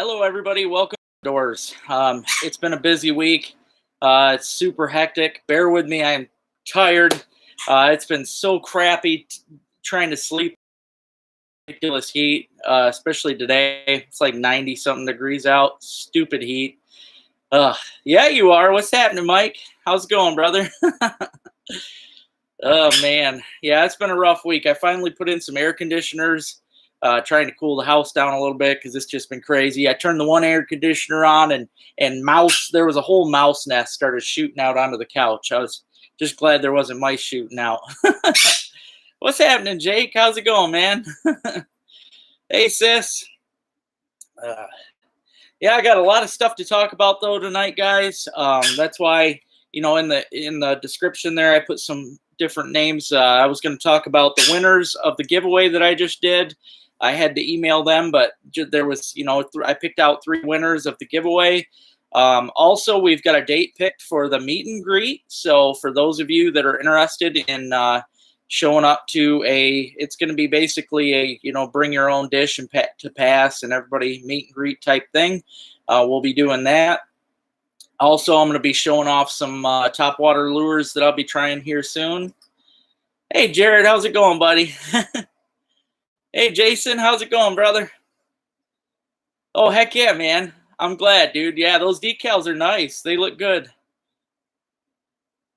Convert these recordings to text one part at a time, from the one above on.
Hello, everybody. Welcome to Doors. It's been a busy week. It's super hectic. Bear with me. I'm tired. It's been so crappy trying to sleep. Ridiculous heat, especially today. It's like 90-something degrees out. Stupid heat. Yeah, you are. What's happening, Mike? How's it going, brother? Oh, man. Yeah, it's been a rough week. I finally put in some air conditioners. Trying to cool the house down a little bit because it's just been crazy. I turned the one air conditioner on and there was a whole mouse nest started shooting out onto the couch. I was just glad there wasn't mice shooting out. What's happening, Jake? How's it going, man? Hey, sis. Yeah, I got a lot of stuff to talk about though tonight, guys. That's why, in the description there, I put some different names. I was going to talk about the winners of the giveaway that I just did. I had to email them, but there was, I picked out 3 winners of the giveaway. Also, we've got a date picked for the meet and greet. So for those of you that are interested in showing up to it's going to be basically a, bring your own dish and to pass and everybody meet and greet type thing. We'll be doing that. Also, I'm going to be showing off some topwater lures that I'll be trying here soon. Hey, Jared, how's it going, buddy? Hey, Jason, how's it going, brother? Oh, heck yeah, man. I'm glad, dude. Yeah, those decals are nice. They look good.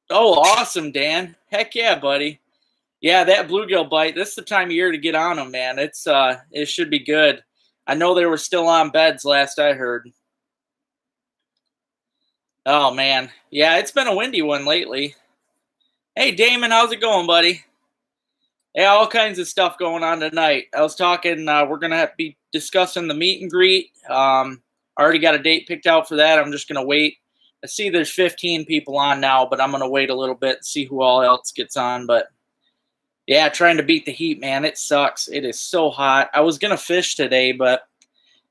Oh, awesome, Dan. Heck yeah, buddy. Yeah, that bluegill bite, this is the time of year to get on them, man. It should be good. I know they were still on beds last I heard. Oh, man. Yeah, it's been a windy one lately. Hey, Damon, how's it going, buddy? Yeah, all kinds of stuff going on tonight. I was talking, we're going to be discussing the meet and greet. I already got a date picked out for that. I'm just going to wait. I see there's 15 people on now, but I'm going to wait a little bit and see who all else gets on. But, yeah, trying to beat the heat, man. It sucks. It is so hot. I was going to fish today, but,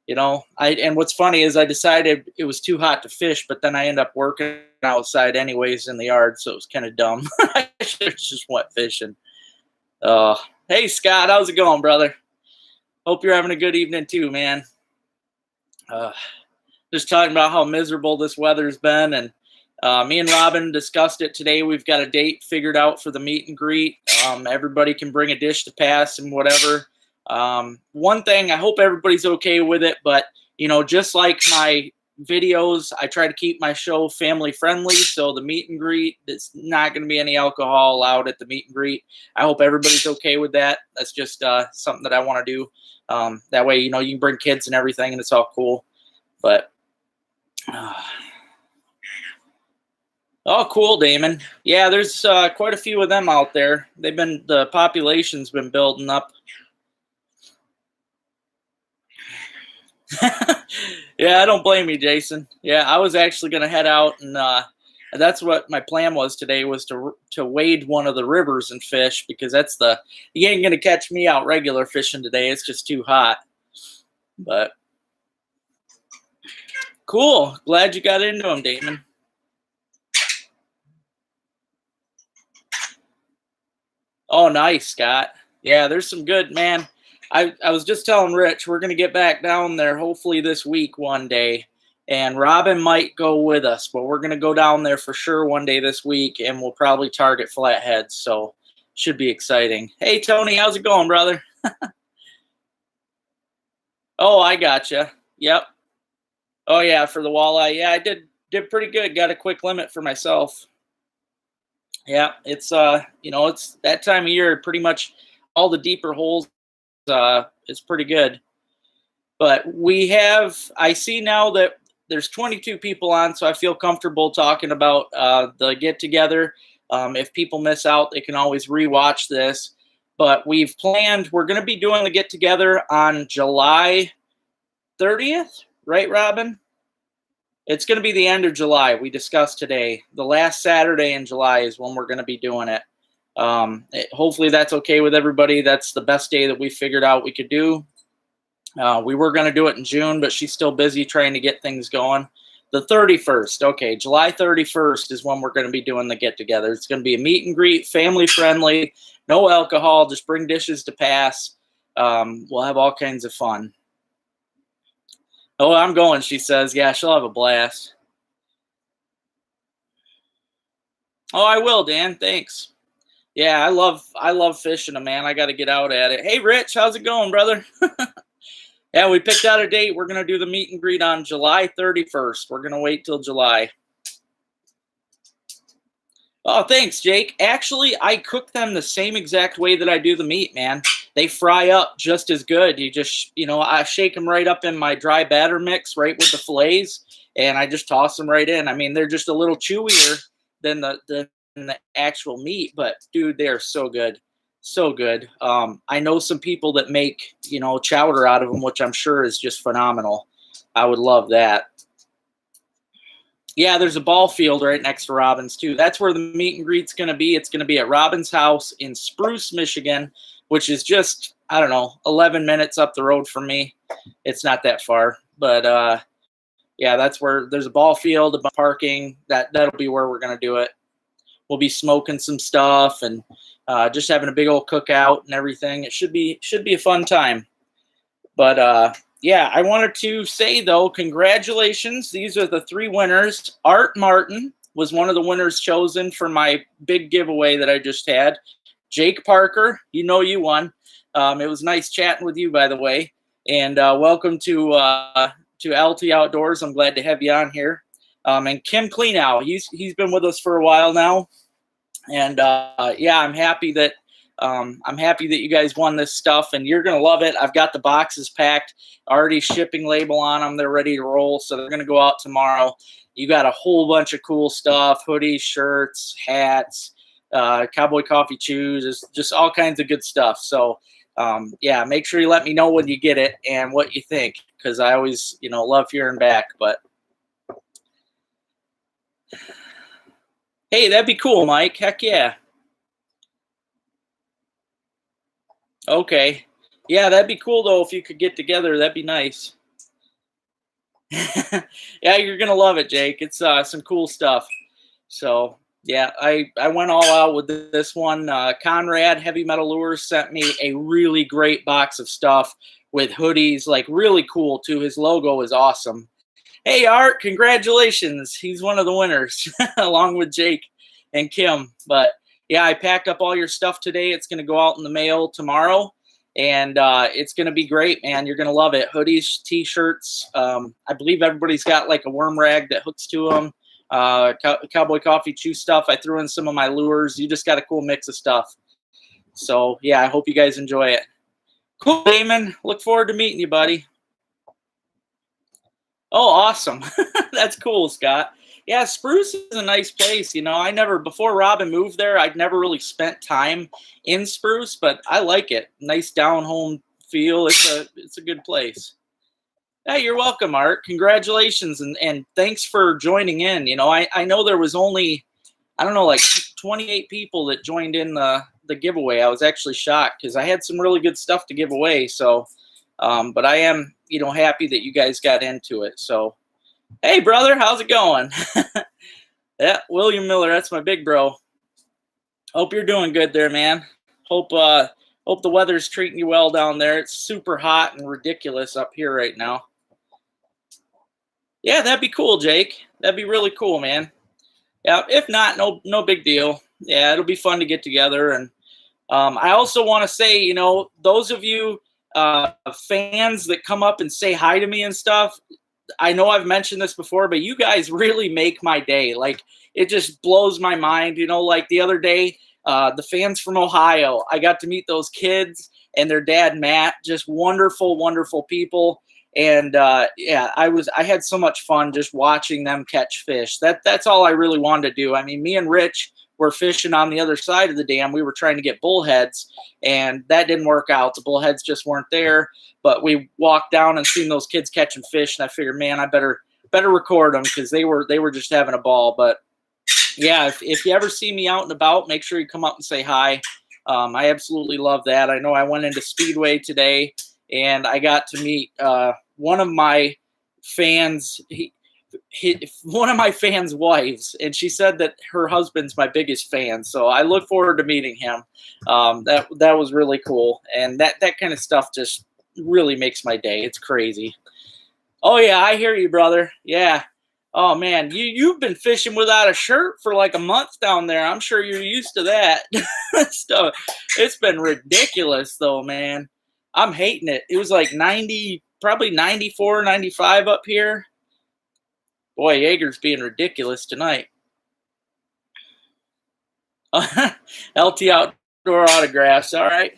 and what's funny is I decided it was too hot to fish, but then I end up working outside anyways in the yard, so it was kind of dumb. I should have just went fishing. Hey, Scott, how's it going, brother? Hope you're having a good evening too, man. Just talking about how miserable this weather's been, and me and Robin discussed it today. We've got a date figured out for the meet and greet. Everybody can bring a dish to pass and whatever. One thing, I hope everybody's okay with it, but, just like my videos, I try to keep my show family friendly. So the meet and greet, it's not going to be any alcohol allowed at the meet and greet. I hope everybody's okay with that. That's just something that I want to do. That way, you can bring kids and everything and it's all cool. But oh, cool, Damon. Yeah, there's quite a few of them out there. The population's been building up. Yeah, I don't blame you, Jason. Yeah, I was actually going to head out, and that's what my plan was today, was to wade one of the rivers and fish, because you ain't going to catch me out regular fishing today. It's just too hot. But cool. Glad you got into them, Damon. Oh, nice, Scott. Yeah, there's some good, man. I was just telling Rich, we're going to get back down there hopefully this week one day. And Robin might go with us, but we're going to go down there for sure one day this week, and we'll probably target flatheads. So should be exciting. Hey, Tony, how's it going, brother? Oh, I gotcha. Yep. Oh, yeah, for the walleye. Yeah, I did pretty good. Got a quick limit for myself. Yeah, it's it's that time of year. Pretty much all the deeper holes. It's pretty good. But I see now that there's 22 people on, so I feel comfortable talking about the get together. If people miss out, they can always rewatch this. But we're going to be doing the get together on July 30th, right, Robin? It's going to be the end of July. We discussed today. The last Saturday in July is when we're going to be doing it. Hopefully that's okay with everybody. That's the best day that we figured out we could do. We were going to do it in June, but she's still busy trying to get things going. The 31st. Okay, July 31st is when we're going to be doing the get together. It's going to be a meet and greet, family friendly, no alcohol, just bring dishes to pass. We'll have all kinds of fun. Oh, I'm going, she says. Yeah, she'll have a blast. Oh, I will, Dan. Thanks. Yeah, I love fishing, man. I got to get out at it. Hey, Rich, how's it going, brother? Yeah, we picked out a date. We're going to do the meet and greet on July 31st. We're going to wait till July. Oh, thanks, Jake. Actually, I cook them the same exact way that I do the meat, man. They fry up just as good. You just, I shake them right up in my dry batter mix, right with the fillets, and I just toss them right in. I mean, they're just a little chewier than the actual meat, but dude, they are so good. So good. I know some people that make, chowder out of them, which I'm sure is just phenomenal. I would love that. Yeah, there's a ball field right next to Robin's, too. That's where the meet and greet's going to be. It's going to be at Robin's house in Spruce, Michigan, which is just, 11 minutes up the road from me. It's not that far. But, yeah, that's where there's a ball field, a parking. That'll be where we're going to do it. We'll be smoking some stuff and just having a big old cookout and everything. It should be a fun time. But, yeah, I wanted to say, though, congratulations. These are the 3 winners. Art Martin was one of the winners chosen for my big giveaway that I just had. Jake Parker, you won. It was nice chatting with you, by the way. And welcome to LT Outdoors. I'm glad to have you on here. And Kim Cleanow, he's been with us for a while now. And, yeah, I'm happy that you guys won this stuff, and you're going to love it. I've got the boxes packed, already shipping label on them. They're ready to roll, so they're going to go out tomorrow. You got a whole bunch of cool stuff, hoodies, shirts, hats, cowboy coffee chews, just all kinds of good stuff. So, yeah, make sure you let me know when you get it and what you think, because I always, love hearing back. But, hey, that'd be cool, Mike. Heck yeah. Okay. Yeah, that'd be cool, though, if you could get together. That'd be nice. Yeah, you're going to love it, Jake. It's some cool stuff. So, yeah, I went all out with this one. Conrad Heavy Metal Lures sent me a really great box of stuff with hoodies, like really cool, too. His logo is awesome. Hey, Art, congratulations. He's one of the winners, along with Jake and Kim. But, yeah, I packed up all your stuff today. It's going to go out in the mail tomorrow, and it's going to be great, man. You're going to love it. Hoodies, T-shirts. I believe everybody's got like a worm rag that hooks to them. Cowboy coffee chew stuff. I threw in some of my lures. You just got a cool mix of stuff. So, yeah, I hope you guys enjoy it. Cool, Damon. Look forward to meeting you, buddy. Oh, awesome. That's cool, Scott. Yeah, Spruce is a nice place. Before Robin moved there, I'd never really spent time in Spruce, but I like it. Nice down home feel. It's a good place. Yeah, you're welcome, Art. Congratulations, and thanks for joining in. I know there was only, like 28 people that joined in the giveaway. I was actually shocked because I had some really good stuff to give away. So, but I am, happy that you guys got into it. So, hey, brother, how's it going? Yeah, William Miller, that's my big bro. Hope you're doing good there, man. Hope the weather's treating you well down there. It's super hot and ridiculous up here right now. Yeah, that'd be cool, Jake. That'd be really cool, man. Yeah, if not, no big deal. Yeah, it'll be fun to get together. And I also want to say, those of you fans that come up and say hi to me and stuff, I know I've mentioned this before, but you guys really make my day. Like, it just blows my mind. Like the other day, the fans from Ohio, I got to meet those kids and their dad, Matt, just wonderful, wonderful people. And yeah, I had so much fun just watching them catch fish. That's all I really wanted to do. I mean, me and Rich were fishing on the other side of the dam. We were trying to get bullheads, and that didn't work out. The bullheads just weren't there. But we walked down and seen those kids catching fish, and I figured, man, I better record them because they were just having a ball. But yeah, if you ever see me out and about, make sure you come up and say hi. I absolutely love that. I know I went into Speedway today, and I got to meet one of my fans. One of my fans' wives, and she said that her husband's my biggest fan. So I look forward to meeting him. That was really cool, and that kind of stuff just really makes my day. It's crazy. Oh yeah, I hear you, brother. Yeah. Oh man, you've been fishing without a shirt for like a month down there. I'm sure you're used to that. So it's been ridiculous though, man. I'm hating it. It was like 90, probably 94, 95 up here. Boy, Jaeger's being ridiculous tonight. LT Outdoor Autographs. All right.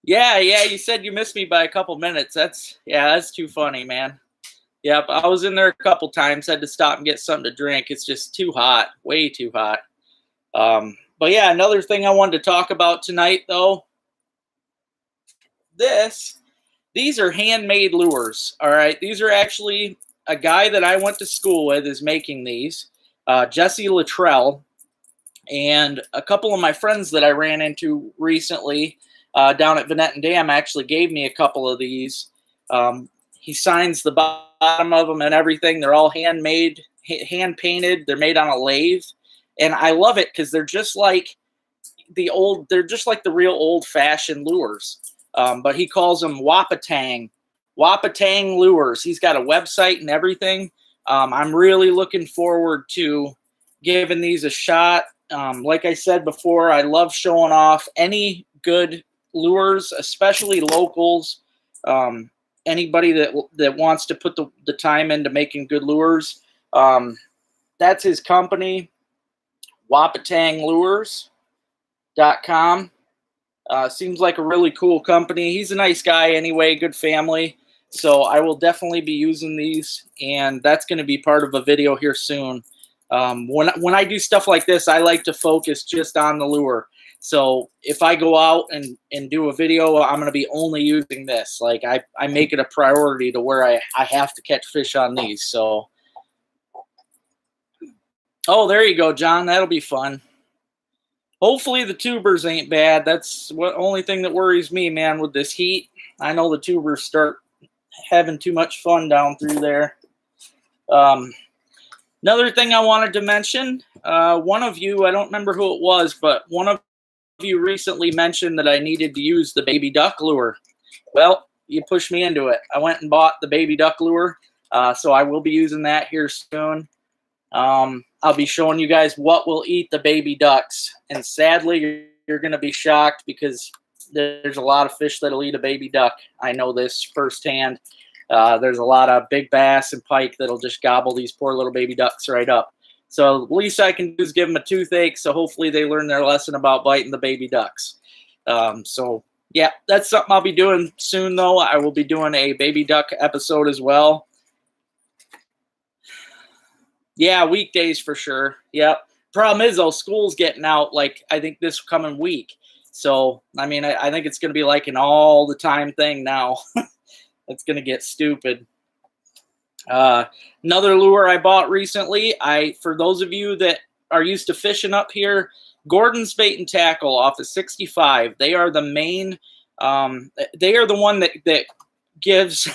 Yeah, yeah. You said you missed me by a couple minutes. That's too funny, man. Yep, I was in there a couple times. Had to stop and get something to drink. It's just too hot, way too hot. But yeah, another thing I wanted to talk about tonight, though. These are handmade lures. All right, these are actually a guy that I went to school with is making these, Jesse Luttrell, and a couple of my friends that I ran into recently down at Vanetton Dam actually gave me a couple of these. He signs the bottom of them and everything. They're all handmade, hand painted. They're made on a lathe, and I love it because they're just like they're just like the real old fashioned lures. But he calls them Wapatang Lures. He's got a website and everything. I'm really looking forward to giving these a shot. Like I said before, I love showing off any good lures, especially locals. Anybody that wants to put the time into making good lures. That's his company, WapatangLures.com. Seems like a really cool company. He's a nice guy anyway, good family. So I will definitely be using these, and that's going to be part of a video here soon. When I do stuff like this, I like to focus just on the lure. So if I go out and do a video, I'm going to be only using this. Like I make it a priority to where I have to catch fish on these. So, oh, there you go, John. That'll be fun. Hopefully the tubers ain't bad. That's the only thing that worries me, man, with this heat. I know the tubers start having too much fun down through there. Another thing I wanted to mention, one of you, I don't remember who it was, but one of you recently mentioned that I needed to use the baby duck lure. Well, you pushed me into it. I went and bought the baby duck lure, so I will be using that here soon. I'll be showing you guys what will eat the baby ducks, and sadly, you're going to be shocked because there's a lot of fish that'll eat a baby duck. I know this firsthand. There's a lot of big bass and pike that'll just gobble these poor little baby ducks right up. So the least I can do is give them a toothache, so hopefully they learn their lesson about biting the baby ducks. So, yeah, that's something I'll be doing soon, though. I will be doing a baby duck episode as well. Yeah, weekdays for sure. Yep. Problem is, though, school's getting out, like, I think this coming week. So, I mean, I think it's going to be like an all-the-time thing now. It's going to get stupid. Another lure I bought recently, for those of you that are used to fishing up here, Gordon's Bait and Tackle off of 65. They are the main, they are the one that gives,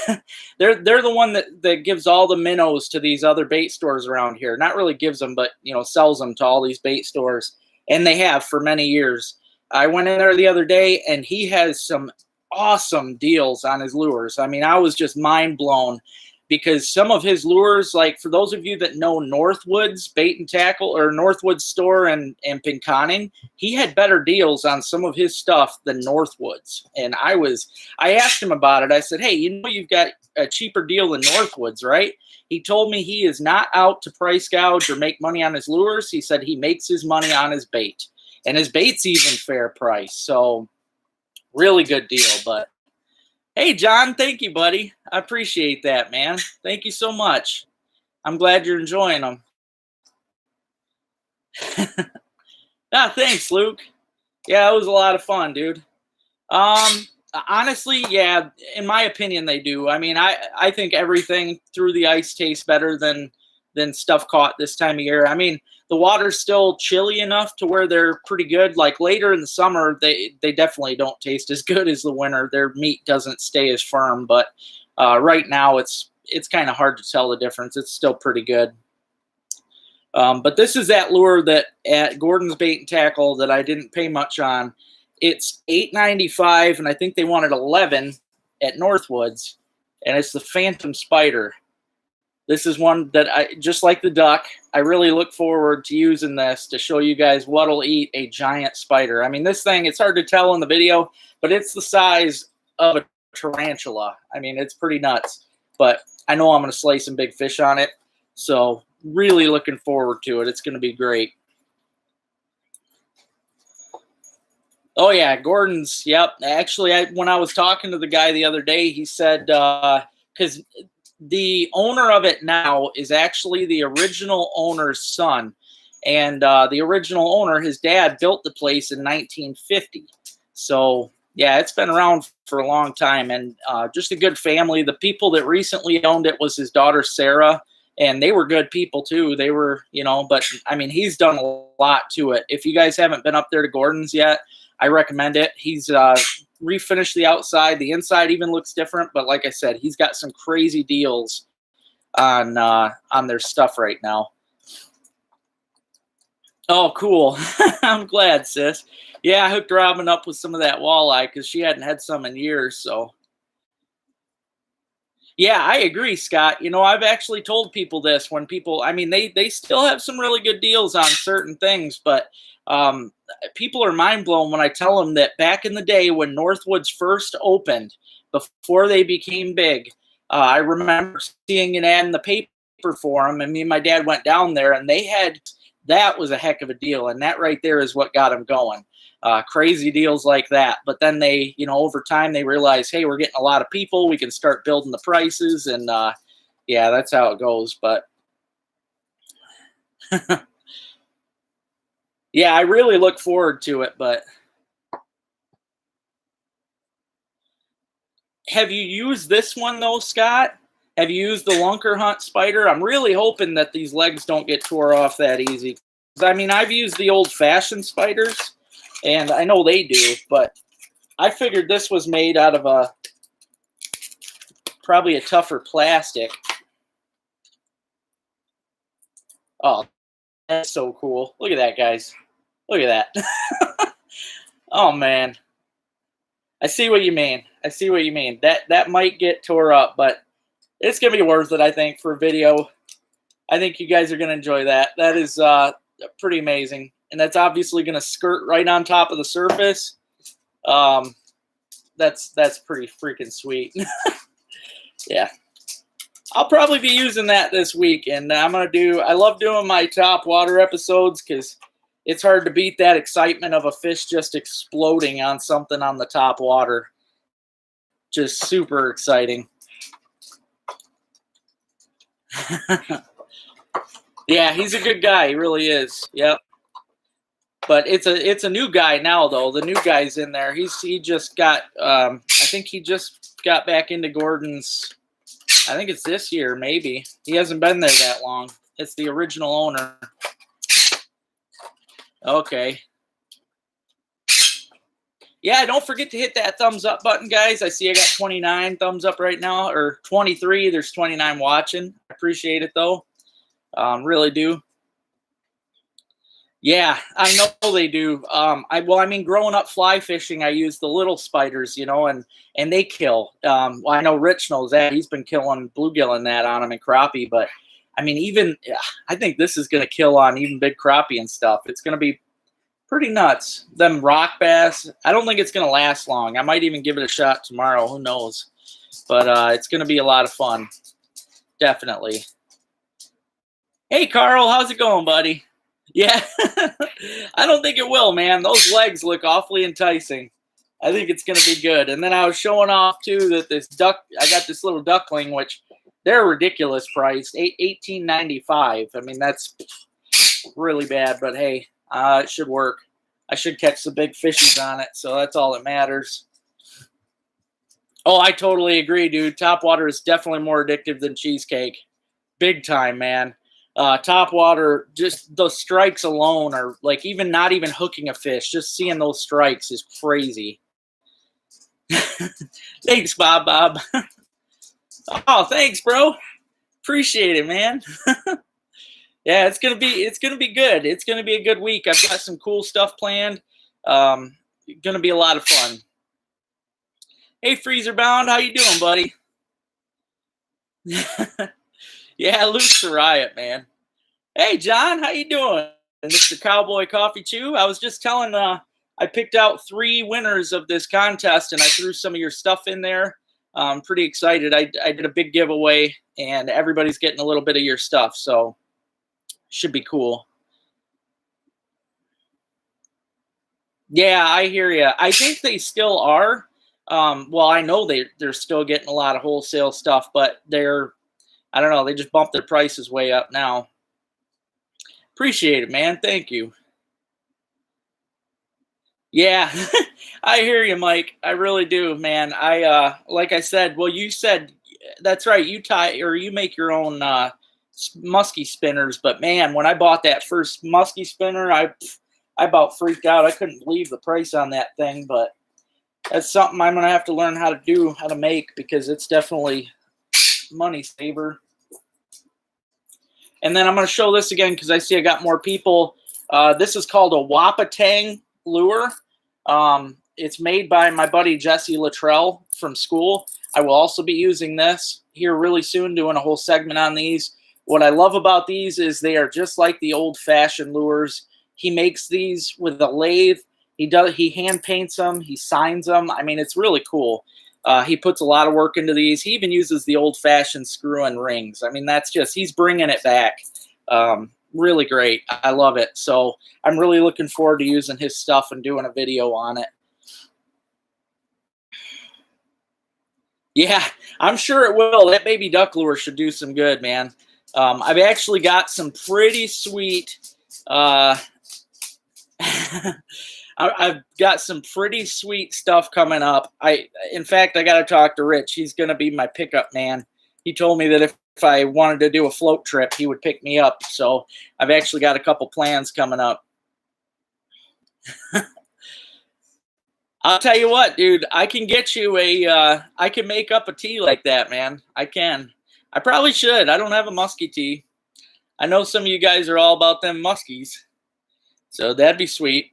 they're the one that gives all the minnows to these other bait stores around here. Not really gives them, but, you know, sells them to all these bait stores. And they have for many years. I went in there the other day, and he has some awesome deals on his lures. I mean, I was just mind blown because some of his lures, like for those of you that know Northwood's Bait and Tackle or Northwood's store and Pinconning, he had better deals on some of his stuff than Northwood's. And I asked him about it. I said, hey, you know, you've got a cheaper deal than Northwood's, right? He told me he is not out to price gouge or make money on his lures. He said he makes his money on his bait, and his bait's even fair price. So really good deal. But hey, John, thank you, buddy. I appreciate that, man. Thank you so much. I'm glad you're enjoying them. Thanks, Luke. Yeah, it was a lot of fun, dude. Honestly, yeah, in my opinion, they do. I mean, I think everything through the ice tastes better than stuff caught this time of year. I mean, the water's still chilly enough to where they're pretty good. Like later in the summer, they definitely don't taste as good as the winter. Their meat doesn't stay as firm, but right now it's kind of hard to tell the difference. It's still pretty good. But this is that lure that at Gordon's Bait and Tackle that I didn't pay much on. It's $8.95, and I think they wanted $11 at Northwoods. and it's the Phantom Spider. This is one that just like the duck, I really look forward to using this to show you guys what'll eat a giant spider. I mean, this thing, it's hard to tell in the video, but it's the size of a tarantula. I mean, it's pretty nuts, but I know I'm going to slay some big fish on it. So really looking forward to it. It's going to be great. Oh yeah, Gordon's. Yep. Actually, when I was talking to the guy the other day, he said, because the owner of it now is actually the original owner's son. And the original owner, his dad, built the place in 1950. So, yeah, it's been around for a long time. And just a good family. The people that recently owned it was his daughter, Sarah. And they were good people, too. They were, you know, but, I mean, he's done a lot to it. If you guys haven't been up there to Gordon's yet, I recommend it. He's refinished the outside. The inside even looks different, but like I said, he's got some crazy deals on their stuff right now. Oh, cool. I'm glad, sis. Yeah, I hooked Robin up with some of that walleye because she hadn't had some in years. So, yeah, I agree, Scott. You know, I've actually told people this when people, I mean, they still have some really good deals on certain things, but people are mind blown when I tell them that back in the day when Northwoods first opened, before they became big, I remember seeing an ad in the paper for them, and me and my dad went down there, and they had, that was a heck of a deal, and that right there is what got them going. Crazy deals like that. But then they, you know, over time they realize, hey, we're getting a lot of people, we can start building the prices, and yeah, that's how it goes. But yeah, I really look forward to it. But have you used this one though, Scott? Have you used the Lunker Hunt Spider? I'm really hoping that these legs don't get tore off that easy. I mean, I've used the old-fashioned spiders, and I know they do, but I figured this was made out of probably a tougher plastic. Oh, that's so cool. Look at that, guys. Look at that. Oh, man. I see what you mean. I see what you mean. That might get tore up, but it's going to be worth it, I think, for a video. I think you guys are going to enjoy that. That is pretty amazing. And that's obviously going to skirt right on top of the surface. That's pretty freaking sweet. Yeah. I'll probably be using that this week. And I love doing my top water episodes because it's hard to beat that excitement of a fish just exploding on something on the top water. Just super exciting. Yeah, he's a good guy. He really is. Yep. But it's a new guy now, though. The new guy's in there. He just got I think he just got back into Gordon's. I think it's this year, maybe. He hasn't been there that long. It's the original owner. Okay. Yeah, don't forget to hit that thumbs up button, guys. I see I got 29 thumbs up right now, or 23. There's 29 watching. I appreciate it, though. Really do. Yeah, I know they do. I mean, growing up fly fishing, I used the little spiders, you know, and they kill. Well, I know Rich knows that. He's been killing bluegill and that on them and crappie. But, I mean, I think this is going to kill on even big crappie and stuff. It's going to be pretty nuts. Them rock bass, I don't think it's going to last long. I might even give it a shot tomorrow. Who knows? But it's going to be a lot of fun. Definitely. Hey, Carl, how's it going, buddy? Yeah, I don't think it will, man. Those legs look awfully enticing. I think it's going to be good. And then I was showing off, too, that this duck, I got this little duckling, which they're ridiculous priced, $18.95. I mean, that's really bad, but hey, it should work. I should catch some big fishies on it, so that's all that matters. Oh, I totally agree, dude. Topwater is definitely more addictive than cheesecake. Big time, man. Topwater, just the strikes alone are like not even hooking a fish. Just seeing those strikes is crazy. Thanks, Bob. Oh, thanks, bro. Appreciate it, man. Yeah, it's gonna be good. It's gonna be a good week. I've got some cool stuff planned. Gonna be a lot of fun. Hey, Freezer Bound, how you doing, buddy? Yeah, Luke's a riot, man. Hey, John, how you doing? Mr. Cowboy Coffee Chew. I was just telling, I picked out 3 winners of this contest, and I threw some of your stuff in there. I'm pretty excited. I did a big giveaway, and everybody's getting a little bit of your stuff, so should be cool. Yeah, I hear you. I think they still are. Well, I know they're still getting a lot of wholesale stuff, but I don't know, they just bumped their prices way up now. Appreciate it, man. Thank you. Yeah, I hear you, Mike. I really do, man. Like I said, well, you said that's right. You tie or you make your own musky spinners, but man, when I bought that first musky spinner, I about freaked out. I couldn't believe the price on that thing, but that's something I'm gonna have to learn how to make, because it's definitely money saver. And then I'm gonna show this again because I see I got more people. This is called a Wapatang Lure. It's made by my buddy Jesse Luttrell from school. I will also be using this here really soon, doing a whole segment on these. What I love about these is they are just like the old-fashioned lures. He makes these with a lathe. He hand paints them. He signs them. I mean, it's really cool. He puts a lot of work into these. He even uses the old-fashioned screw and rings. I mean, he's bringing it back. Really great. I love it. So I'm really looking forward to using his stuff and doing a video on it. Yeah, I'm sure it will. That baby duck lure should do some good, man. I've actually got some pretty sweet I've got some pretty sweet stuff coming up. In fact, I got to talk to Rich. He's going to be my pickup man. He told me that if I wanted to do a float trip, he would pick me up. So I've actually got a couple plans coming up. I'll tell you what, dude, I can get you I can make up a tea like that, man. I can. I probably should. I don't have a musky tea. I know some of you guys are all about them muskies. So that'd be sweet.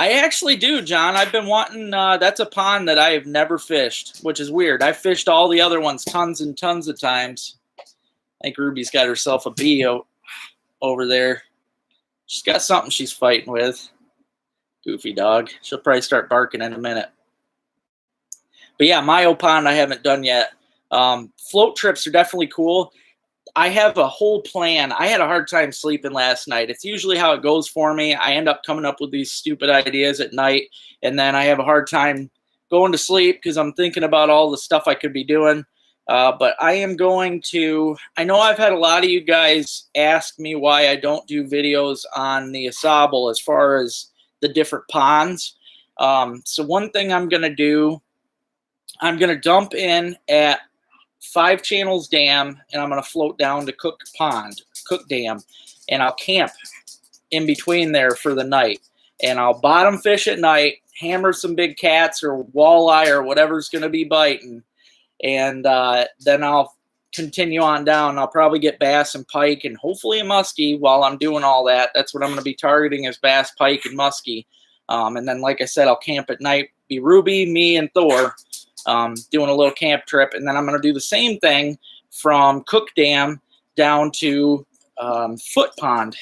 I actually do, John. I've been wanting, that's a pond that I have never fished, which is weird. I've fished all the other ones tons and tons of times. I think Ruby's got herself a bee over there. She's got something she's fighting with. Goofy dog. She'll probably start barking in a minute. But yeah, Mayo Pond I haven't done yet. Float trips are definitely cool. I have a whole plan. I had a hard time sleeping last night. It's usually how it goes for me. I end up coming up with these stupid ideas at night, and then I have a hard time going to sleep because I'm thinking about all the stuff I could be doing. But I am going to – I know I've had a lot of you guys ask me why I don't do videos on the Asable as far as the different ponds. So one thing I'm going to do, I'm going to dump in at 5 Channels Dam, and I'm going to float down to Cook Dam, and I'll camp in between there for the night. And I'll bottom fish at night, hammer some big cats or walleye or whatever's going to be biting, and then I'll continue on down. I'll probably get bass and pike and hopefully a muskie while I'm doing all that. That's what I'm going to be targeting, is bass, pike, and muskie. And then, like I said, I'll camp at night, be Ruby, me, and Thor. Doing a little camp trip, and then I'm going to do the same thing from Cook Dam down to Foot Pond,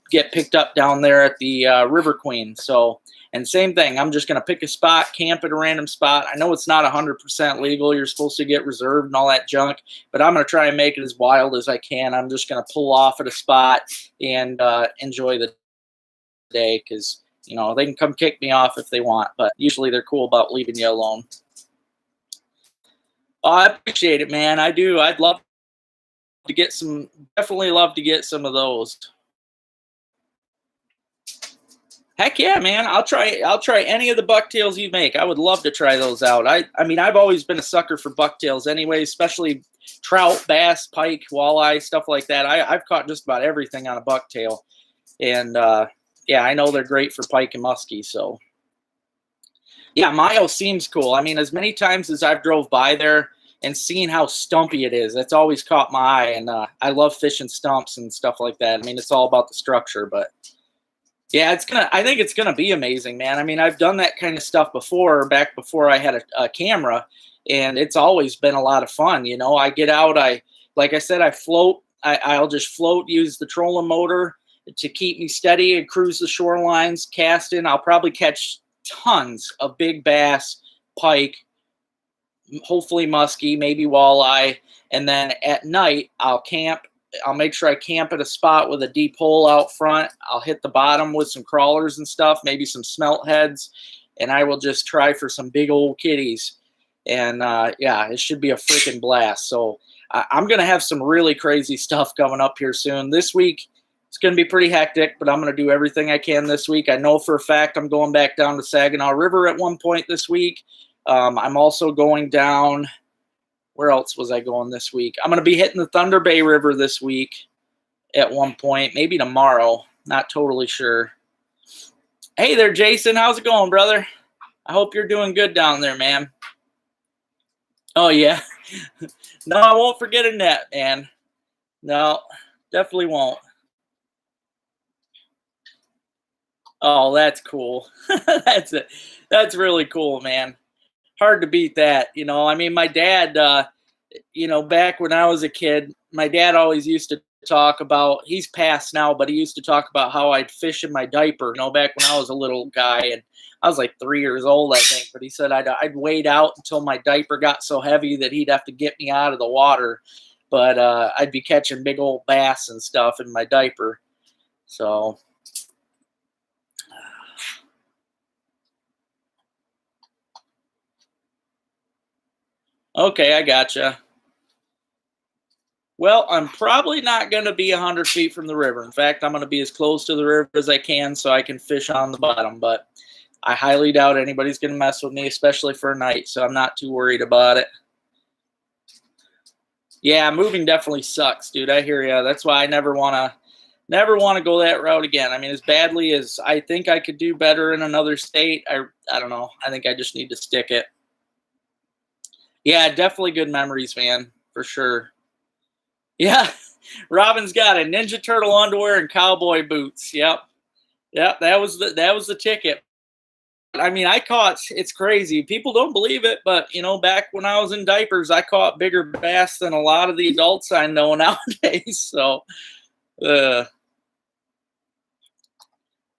get picked up down there at the River Queen. So, and same thing, I'm just going to pick a spot, camp at a random spot. I know it's not 100% legal. You're supposed to get reserved and all that junk, but I'm going to try and make it as wild as I can. I'm just going to pull off at a spot and enjoy the day, because, you know, they can come kick me off if they want, but usually they're cool about leaving you alone. Oh, I appreciate it, man. I do. I'd love to get some, definitely love to get some of those. Heck yeah, man. I'll try any of the bucktails you make. I would love to try those out. I mean, I've always been a sucker for bucktails anyway, especially trout, bass, pike, walleye, stuff like that. I've caught just about everything on a bucktail. And yeah, I know they're great for pike and muskie, so. Yeah, Mayo seems cool. I mean, as many times as I've drove by there and seen how stumpy it is, that's always caught my eye. And I love fishing stumps and stuff like that. I mean, it's all about the structure, but Yeah, I think it's gonna be amazing, man. I mean, I've done that kind of stuff before, back before I had a camera, and it's always been a lot of fun. You know, I get out, like I said, I float. I'll just float, use the trolling motor to keep me steady and cruise the shorelines, casting. I'll probably catch tons of big bass, pike, hopefully muskie, maybe walleye, and then at night I'll camp. I'll make sure I camp at a spot with a deep hole out front. I'll hit the bottom with some crawlers and stuff, maybe some smelt heads, and I will just try for some big old kitties. And yeah, it should be a freaking blast. So I'm going to have some really crazy stuff coming up here soon. This week, it's going to be pretty hectic, but I'm going to do everything I can this week. I know for a fact I'm going back down to Saginaw River at one point this week. I'm also going down. Where else was I going this week? I'm going to be hitting the Thunder Bay River this week at one point, maybe tomorrow. Not totally sure. Hey there, Jason. How's it going, brother? I hope you're doing good down there, man. Oh, yeah. No, I won't forget a net, man. No, definitely won't. Oh, that's cool. That's really cool, man. Hard to beat that, you know. I mean, my dad, you know, back when I was a kid, my dad always used to talk about, he's passed now, but he used to talk about how I'd fish in my diaper, you know, back when I was a little guy, and I was like 3 years old, I think, but he said I'd wait out until my diaper got so heavy that he'd have to get me out of the water, but I'd be catching big old bass and stuff in my diaper. So okay, I gotcha. Well, I'm probably not going to be 100 feet from the river. In fact, I'm going to be as close to the river as I can so I can fish on the bottom. But I highly doubt anybody's going to mess with me, especially for a night. So I'm not too worried about it. Yeah, moving definitely sucks, dude. I hear ya. That's why I never want to go that route again. I mean, as badly as I think I could do better in another state, I don't know. I think I just need to stick it. Yeah, definitely good memories, man, for sure. Yeah, Robin's got it. Ninja Turtle underwear and cowboy boots. Yep, that was the ticket. I mean, it's crazy. People don't believe it, but you know, back when I was in diapers, I caught bigger bass than a lot of the adults I know nowadays. So,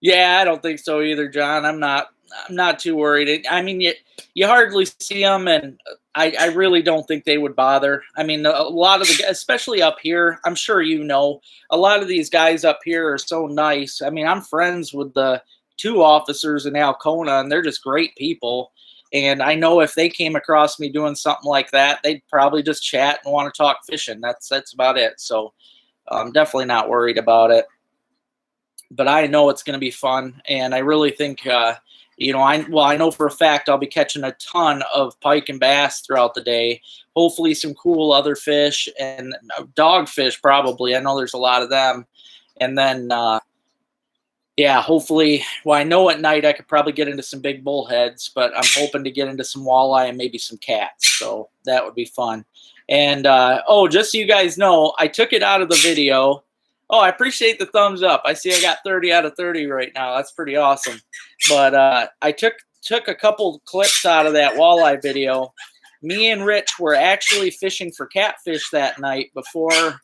yeah, I don't think so either, John. I'm not too worried. I mean, you hardly see them, and I really don't think they would bother. I mean, a lot of especially up here, I'm sure you know, a lot of these guys up here are so nice. I mean, I'm friends with the 2 officers in Alcona, and they're just great people. And I know if they came across me doing something like that, they'd probably just chat and want to talk fishing. That's about it. So I'm definitely not worried about it. But I know it's going to be fun, and I really think, you know, I know for a fact I'll be catching a ton of pike and bass throughout the day. Hopefully, some cool other fish and dogfish probably. I know there's a lot of them, and then yeah, hopefully. Well, I know at night I could probably get into some big bullheads, but I'm hoping to get into some walleye and maybe some cats. So that would be fun. And oh, just so you guys know, I took it out of the video. Oh, I appreciate the thumbs up. I see I got 30 out of 30 right now. That's pretty awesome. But I took a couple clips out of that walleye video. Me and Rich were actually fishing for catfish that night before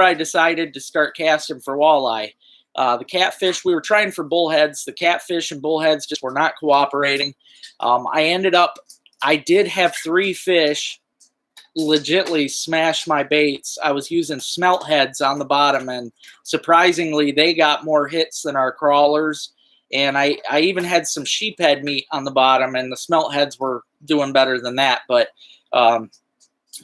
I decided to start casting for walleye. The catfish, we were trying for bullheads. The catfish and bullheads just were not cooperating. I did have 3 fish legitly smash my baits. I was using smelt heads on the bottom, and surprisingly, they got more hits than our crawlers. And I even had some sheephead meat on the bottom, and the smelt heads were doing better than that. But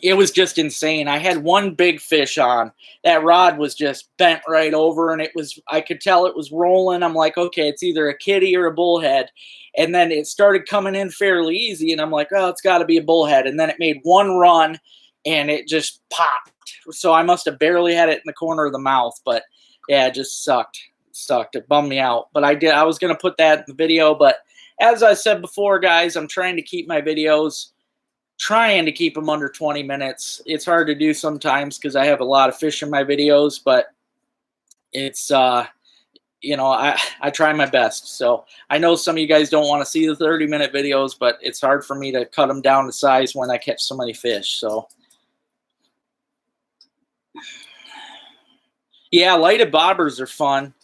it was just insane. I had one big fish on. That rod was just bent right over, and I could tell it was rolling. I'm like, okay, it's either a kitty or a bullhead. And then it started coming in fairly easy, and I'm like, oh, it's got to be a bullhead. And then it made one run, and it just popped. So I must have barely had it in the corner of the mouth. But yeah, it just sucked. It bummed me out. But I was going to put that in the video. But as I said before, guys, I'm trying to keep my videos under 20 minutes. It's hard to do sometimes because I have a lot of fish in my videos, but it's you know, I try my best. So I know some of you guys don't want to see the 30-minute videos, but it's hard for me to cut them down to size when I catch so many fish. So yeah, lighted bobbers are fun.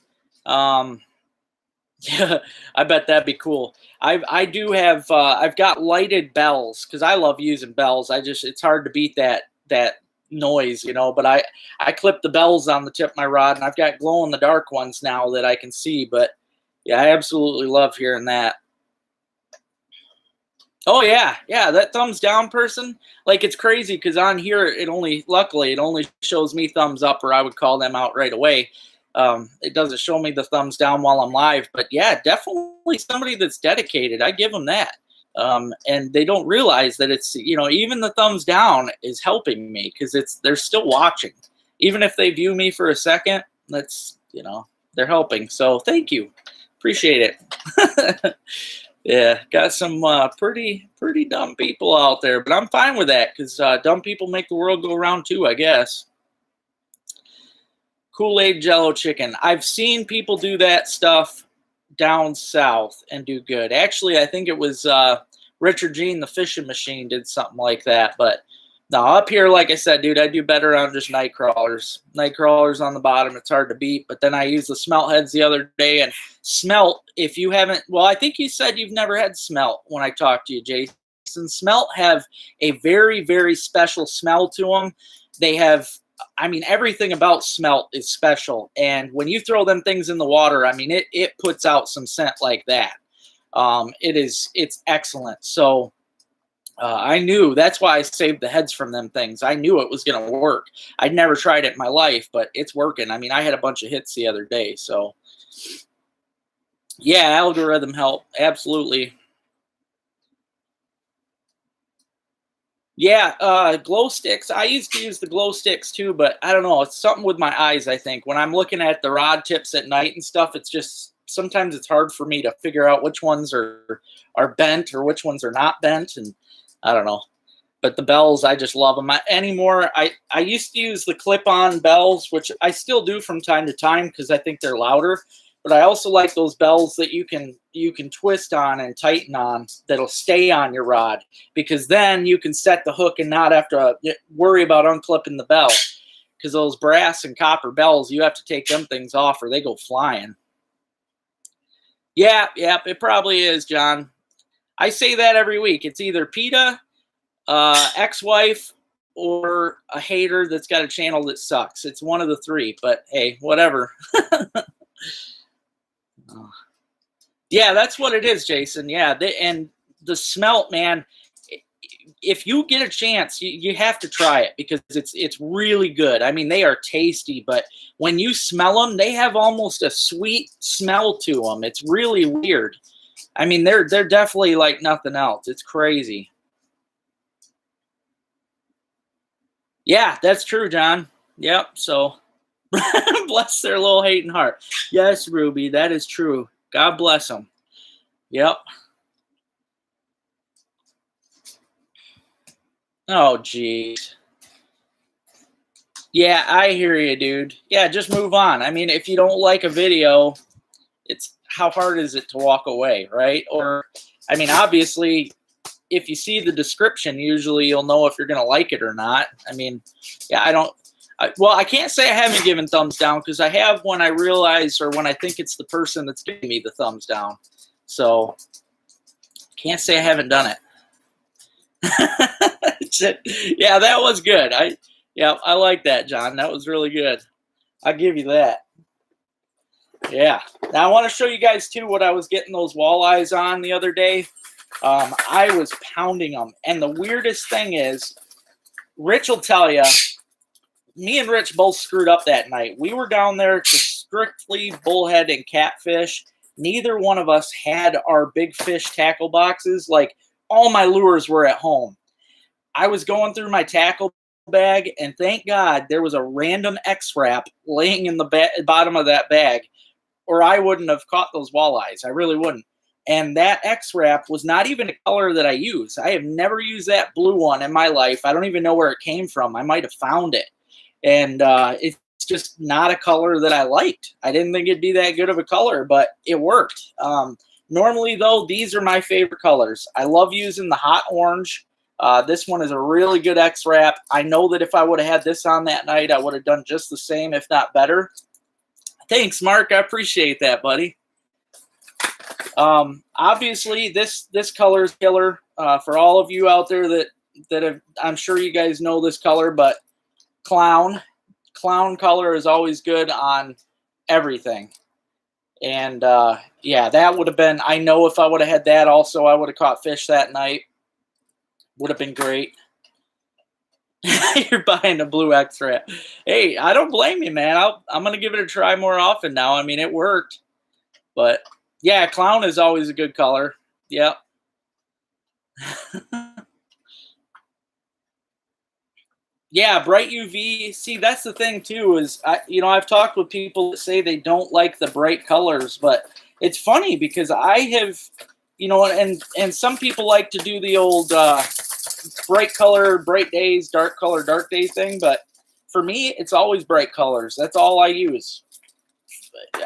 Yeah, I bet that'd be cool. I do have I've got lighted bells because I love using bells. It's hard to beat that noise, you know. But I clip the bells on the tip of my rod, and I've got glow in the dark ones now that I can see. But yeah, I absolutely love hearing that. Oh yeah, yeah, that thumbs down person, like it's crazy because on here luckily it only shows me thumbs up, or I would call them out right away. It doesn't show me the thumbs down while I'm live, but yeah, definitely somebody that's dedicated. I give them that. And they don't realize that it's, you know, even the thumbs down is helping me because they're still watching. Even if they view me for a second, that's, you know, they're helping. So thank you. Appreciate it. Yeah, got some pretty dumb people out there, but I'm fine with that because dumb people make the world go round too, I guess. Kool-Aid Jello chicken. I've seen people do that stuff down south and do good. Actually, I think it was Richard Gene, the fishing machine, did something like that. But no, up here, like I said, dude, I do better on just night crawlers. Night crawlers on the bottom, it's hard to beat. But then I used the smelt heads the other day. And smelt, if you haven't, well, I think you said you've never had smelt when I talked to you, Jason. Smelt have a very, very special smell to them. They have, I mean, everything about smelt is special. And when you throw them things in the water, I mean, it puts out some scent like that. It's excellent. So I knew, that's why I saved the heads from them things. I knew it was going to work. I'd never tried it in my life, but it's working. I mean, I had a bunch of hits the other day. So yeah, algorithm help. Absolutely. Yeah, glow sticks. I used to use the glow sticks too, but I don't know. It's something with my eyes, I think. When I'm looking at the rod tips at night and stuff, it's just, sometimes it's hard for me to figure out which ones are bent or which ones are not bent, and I don't know. But the bells, I just love them. Anymore, I used to use the clip-on bells, which I still do from time to time because I think they're louder. But I also like those bells that you can twist on and tighten on that'll stay on your rod, because then you can set the hook and not have to worry about unclipping the bell. Because those brass and copper bells, you have to take them things off or they go flying. Yeah, it probably is, John. I say that every week. It's either PETA, ex-wife, or a hater that's got a channel that sucks. It's one of the three, but hey, whatever. Yeah, that's what it is, Jason. Yeah, and the smelt, man, if you get a chance, you have to try it because it's really good. I mean, they are tasty, but when you smell them, they have almost a sweet smell to them. It's really weird. I mean, they're definitely like nothing else. It's crazy. Yeah, that's true, John. Yep, so bless their little hating heart. Yes, Ruby, that is true. God bless them. Yep. Oh, geez. Yeah, I hear you, dude. Yeah, just move on. I mean, if you don't like a video, it's how hard is it to walk away, right? Or, I mean, obviously, if you see the description, usually you'll know if you're going to like it or not. I mean, yeah, well, I can't say I haven't given thumbs down because I have when I realize or when I think it's the person that's giving me the thumbs down. So can't say I haven't done it. Yeah, that was good. I like that, John. That was really good. I'll give you that. Yeah. Now I want to show you guys too what I was getting those walleyes on the other day. I was pounding them. And the weirdest thing is, Rich will tell you, me and Rich both screwed up that night. We were down there to strictly bullhead and catfish. Neither one of us had our big fish tackle boxes. Like, all my lures were at home. I was going through my tackle bag, and thank God there was a random X-Wrap laying in the bottom of that bag, or I wouldn't have caught those walleyes. I really wouldn't. And that X-Wrap was not even a color that I use. I have never used that blue one in my life. I don't even know where it came from. I might have found it. And it's just not a color that I liked. I didn't think it'd be that good of a color, but it worked. Normally, though, these are my favorite colors. I love using the hot orange. This one is a really good X-Wrap. I know that if I would have had this on that night, I would have done just the same, if not better. Thanks, Mark. I appreciate that, buddy. Obviously, this color is killer. For all of you out there that have, I'm sure you guys know this color, but clown color is always good on everything. And yeah, that would have been, I know if I would have had that also, I would have caught fish that night. Would have been great. You're buying a blue X-Wrap. Hey, I don't blame you, man. I'm going to give it a try more often now. I mean, it worked. But yeah, clown is always a good color. Yep. Yeah, bright UV. See, that's the thing too, is I've talked with people that say they don't like the bright colors, but it's funny because I have, and some people like to do the old bright color, bright days, dark color, dark days thing, but for me, it's always bright colors. That's all I use.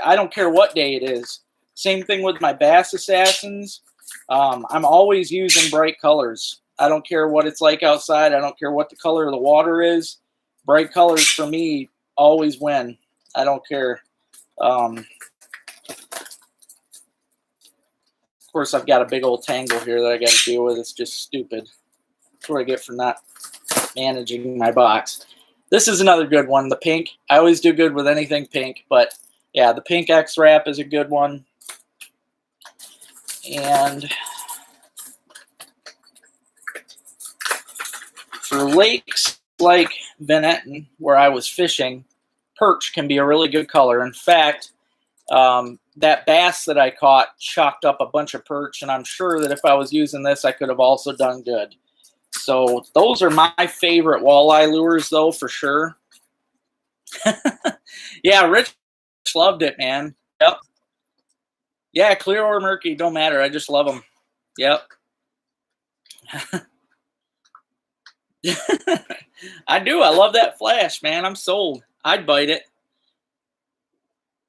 I don't care what day it is. Same thing with my Bass Assassins. I'm always using bright colors. I don't care what it's like outside. I don't care what the color of the water is. Bright colors for me always win. I don't care. Of course, I've got a big old tangle here that I got to deal with. It's just stupid. That's what I get for not managing my box. This is another good one, the pink. I always do good with anything pink, but yeah, the pink X-Wrap is a good one. And for lakes like Venetton, where I was fishing, perch can be a really good color. In fact, that bass that I caught chalked up a bunch of perch, and I'm sure that if I was using this, I could have also done good. So those are my favorite walleye lures, though, for sure. Yeah, Rich loved it, man. Yep. Yeah, clear or murky, don't matter. I just love them. Yep. I do. I love that flash, man. I'm sold. I'd bite it.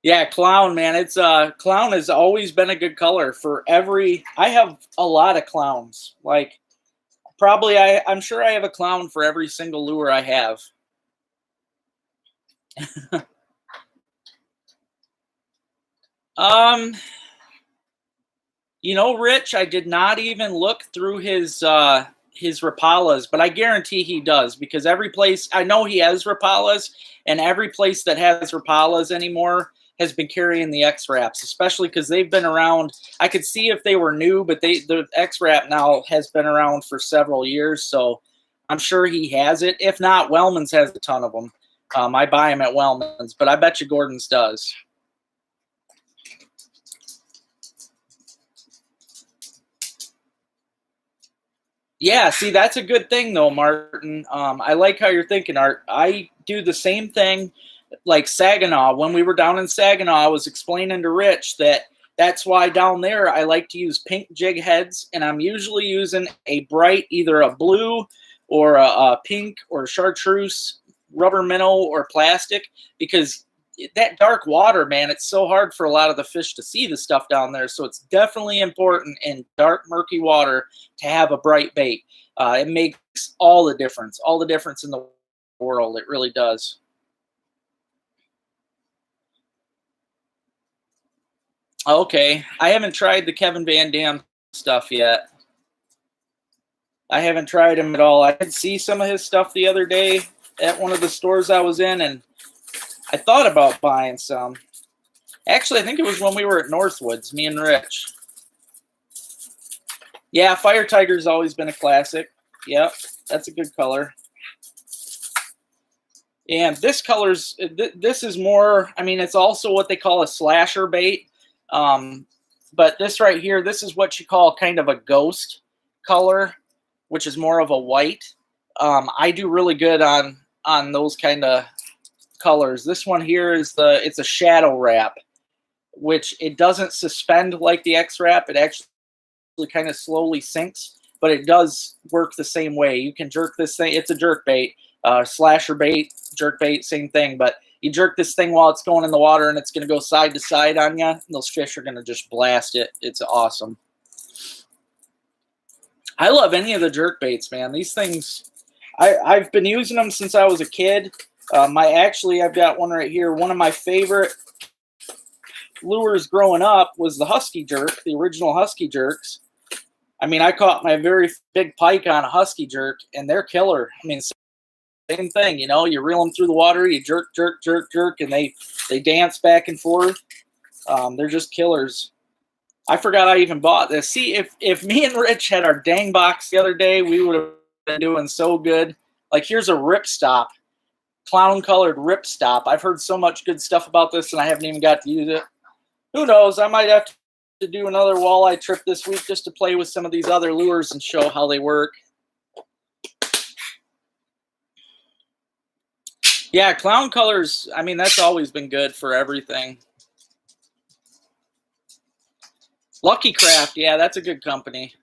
Yeah, clown, man. It's clown has always been a good color for every. I have a lot of clowns. Like probably I'm sure I have a clown for every single lure I have. Rich, I did not even look through his Rapalas, but I guarantee he does, because every place, I know he has Rapalas, and every place that has Rapalas anymore has been carrying the X-Wraps, especially because they've been around. I could see if they were new, but the X-Wrap now has been around for several years, so I'm sure he has it. If not, Wellman's has a ton of them. I buy them at Wellman's, but I bet you Gordon's does. Yeah, see, that's a good thing, though, Martin. I like how you're thinking, Art. I do the same thing, like Saginaw. When we were down in Saginaw, I was explaining to Rich that's why down there I like to use pink jig heads, and I'm usually using a bright, either a blue or a pink or chartreuse, rubber minnow or plastic, because that dark water, man, it's so hard for a lot of the fish to see the stuff down there. So it's definitely important in dark, murky water to have a bright bait. It makes all the difference in the world. It really does. Okay, I haven't tried the Kevin Van Dam stuff yet. I haven't tried him at all. I did see some of his stuff the other day at one of the stores I was in, and I thought about buying some. Actually, I think it was when we were at Northwoods, me and Rich. Yeah, Fire Tiger's always been a classic. Yep, that's a good color. And this is more, I mean, it's also what they call a slasher bait. But this right here, this is what you call kind of a ghost color, which is more of a white. I do really good on those kind of colors. This one here is it's a shadow wrap, which it doesn't suspend like the X-Wrap. It actually kind of slowly sinks, but it does work the same way. You can jerk this thing. It's a jerk bait, slasher bait, jerk bait, same thing, but You jerk this thing while it's going in the water, and it's going to go side to side on you, and those fish are going to just blast it. It's awesome. I love any of the jerk baits, man. These things, I've been using them since I was a kid. I've got one right here. One of my favorite lures growing up was the Husky Jerk, the original Husky Jerks. I mean, I caught my very big pike on a Husky Jerk, and they're killer. I mean, same thing, you know, you reel them through the water, you jerk, jerk, jerk, jerk, and they dance back and forth. They're just killers. I forgot I even bought this. See, if me and Rich had our dang box the other day, we would have been doing so good. Like, here's a ripstop, clown-colored ripstop. I've heard so much good stuff about this, and I haven't even got to use it. Who knows? I might have to do another walleye trip this week just to play with some of these other lures and show how they work. Yeah, clown colors, I mean, that's always been good for everything. Lucky Craft, yeah, that's a good company.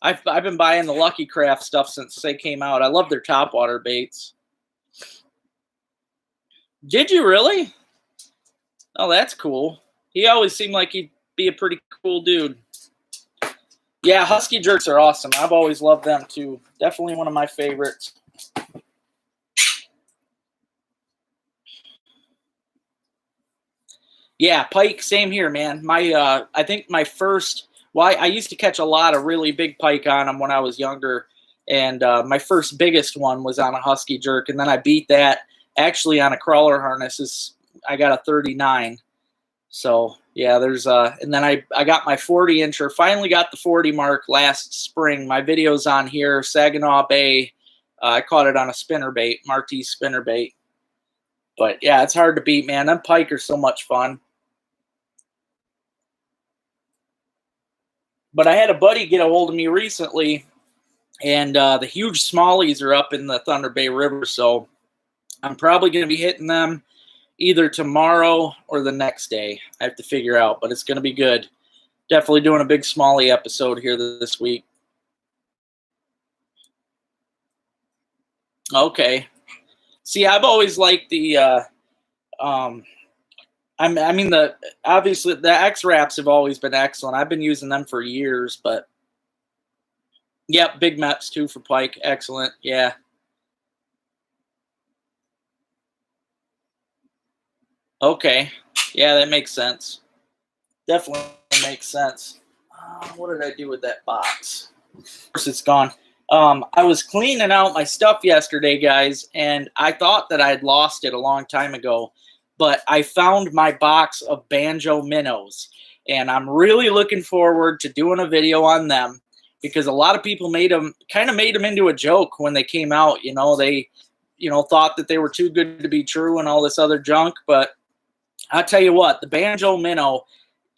I've been buying the Lucky Craft stuff since they came out. I love their topwater baits. Did you really? Oh, that's cool. He always seemed like he'd be a pretty cool dude. Yeah, Husky Jerks are awesome. I've always loved them too. Definitely one of my favorites. Yeah, pike, same here, man. I think my first, well, I used to catch a lot of really big pike on them when I was younger, and my first biggest one was on a Husky Jerk, and then I beat that actually on a crawler harness. I got a 39. So yeah, and then I got my 40-incher. Finally got the 40 mark last spring. My video's on here, Saginaw Bay. I caught it on a spinnerbait, Marty spinnerbait. But yeah, it's hard to beat, man. Them pike are so much fun. But I had a buddy get a hold of me recently, and the huge smallies are up in the Thunder Bay River, so I'm probably going to be hitting them either tomorrow or the next day. I have to figure out, but it's going to be good. Definitely doing a big smallie episode here this week. Okay. See, I've always liked the obviously the X-Wraps have always been excellent. I've been using them for years, but yep, Big Meps too for pike. Excellent. Yeah. Okay. Yeah, that makes sense. Definitely makes sense. What did I do with that box? Of course, it's gone. I was cleaning out my stuff yesterday, guys, and I thought that I had lost it a long time ago, but I found my box of banjo minnows, and I'm really looking forward to doing a video on them because a lot of people made them into a joke when they came out. You know, they, thought that they were too good to be true and all this other junk, but I'll tell you what, the banjo minnow,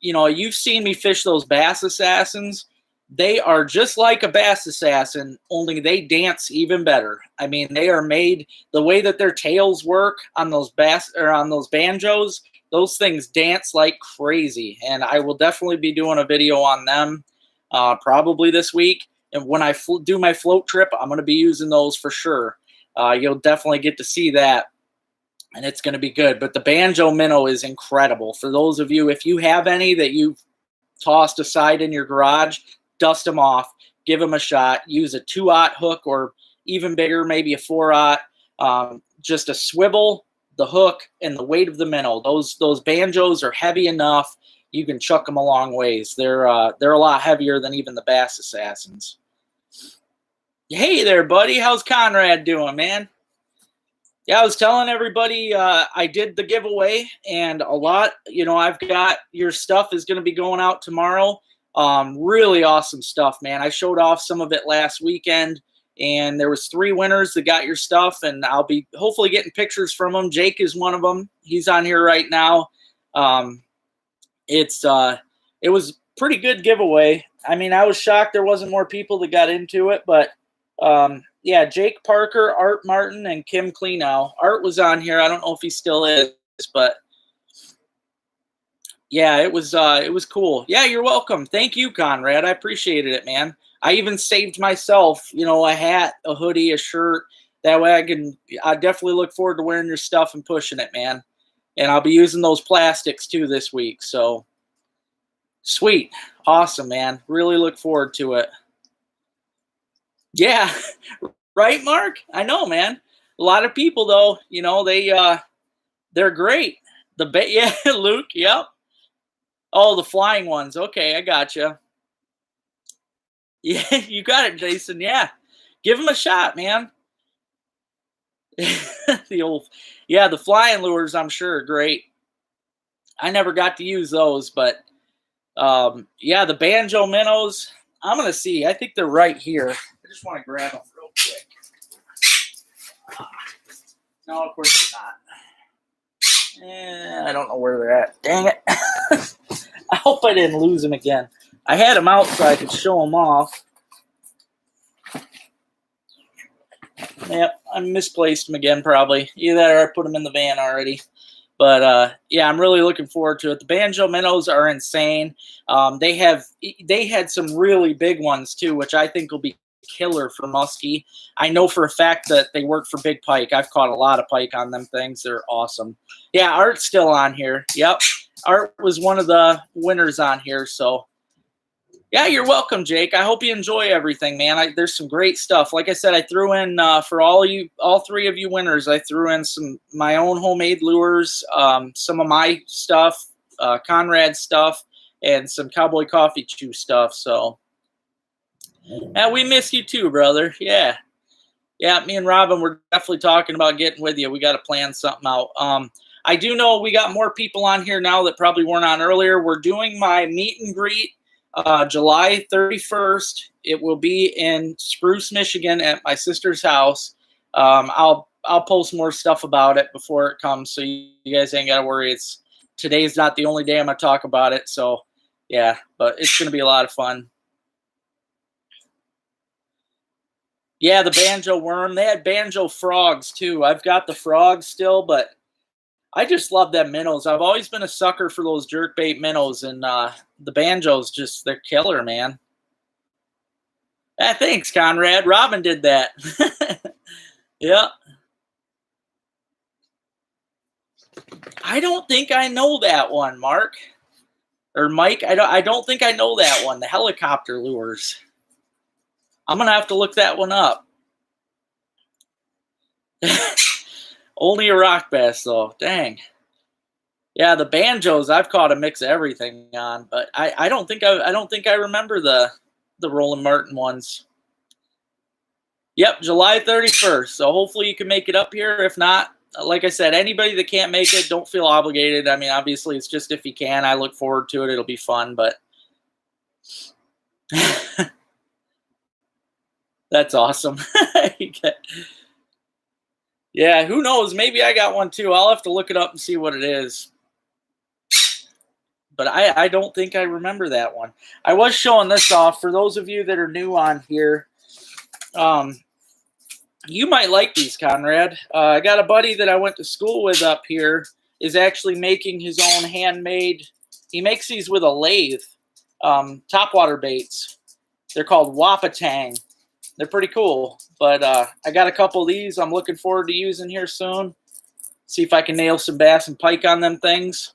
you've seen me fish those Bass Assassins. They are just like a Bass Assassin, only they dance even better. I mean, they are made the way that their tails work on those banjos. Those things dance like crazy, and I will definitely be doing a video on them probably this week. And when I do my float trip, I'm going to be using those for sure. You'll definitely get to see that, and it's going to be good. But the banjo minnow is incredible. For those of you, if you have any that you've tossed aside in your garage, dust them off, give them a shot, use a 2-aught hook or even bigger, maybe a 4-aught, just a swivel, the hook, and the weight of the minnow. Those banjos are heavy enough. You can chuck them a long ways. They're a lot heavier than even the Bass Assassins. Hey there, buddy. How's Conrad doing, man? Yeah, I was telling everybody I did the giveaway, and a lot, I've got your stuff is going to be going out tomorrow. Really awesome stuff, man. I showed off some of it last weekend, and there was 3 winners that got your stuff, and I'll be hopefully getting pictures from them. Jake is one of them. He's on here right now. It was pretty good giveaway. I mean, I was shocked there wasn't more people that got into it, but yeah, Jake Parker, Art Martin, and Kim Cleanow. Art was on here. I don't know if he still is, but yeah, it was cool. Yeah, you're welcome. Thank you, Conrad. I appreciated it, man. I even saved myself, a hat, a hoodie, a shirt. That way I definitely look forward to wearing your stuff and pushing it, man. And I'll be using those plastics too this week. So sweet. Awesome, man. Really look forward to it. Yeah. Right, Mark? I know, man. A lot of people though, you know, they're great. Yeah, Luke, yep. Oh, the flying ones. Okay, I gotcha. Yeah, you got it, Jason. Yeah. Give them a shot, man. The old, yeah, the flying lures, I'm sure, are great. I never got to use those, but yeah, the banjo minnows. I'm gonna see. I think they're right here. I just want to grab them real quick. No, of course they're not. I don't know where they're at. Dang it! I hope I didn't lose them again. I had them out so I could show them off. Yep, I misplaced them again probably. Either that or I put them in the van already. But yeah, I'm really looking forward to it. The banjo minnows are insane. They had some really big ones too, which I think will be killer for muskie. I know for a fact that they work for big pike. I've caught a lot of pike on them things. They're awesome. Yeah, Art's still on here. Yep, Art was one of the winners on here. So yeah, you're welcome, Jake. I hope you enjoy everything, man. There's some great stuff. Like I said, I threw in for all three of you winners. I threw in some my own homemade lures, some of my stuff, Conrad's stuff, and some Cowboy Coffee Chew stuff. So, yeah, we miss you too, brother. Yeah, me and Robin were definitely talking about getting with you. We got to plan something out. I do know we got more people on here now that probably weren't on earlier. We're doing my meet and greet. July 31st. It will be in Spruce, Michigan at my sister's house. I'll post more stuff about it before it comes, so you guys ain't got to worry. Today's not the only day I'm going to talk about it, so yeah, but it's going to be a lot of fun. Yeah, the banjo worm. They had banjo frogs too. I've got the frogs still, but I just love them minnows. I've always been a sucker for those jerkbait minnows, and the banjos they're killer, man. Thanks, Conrad. Robin did that. Yeah. I don't think I know that one, Mark. Or Mike. I don't think I know that one. The helicopter lures. I'm gonna have to look that one up. Only a rock bass though. Dang. Yeah, the banjos I've caught a mix of everything on, but I don't think I remember the Roland Martin ones. Yep, July 31st. So hopefully you can make it up here. If not, like I said, anybody that can't make it, don't feel obligated. I mean, obviously it's just if you can. I look forward to it. It'll be fun, but that's awesome. Yeah, who knows? Maybe I got one too. I'll have to look it up and see what it is. But I don't think I remember that one. I was showing this off. For those of you that are new on here, you might like these, Conrad. I got a buddy that I went to school with up here is actually making his own handmade. He makes these with a lathe, topwater baits. They're called Wapatang. They're pretty cool. But I got a couple of these I'm looking forward to using here soon. See if I can nail some bass and pike on them things.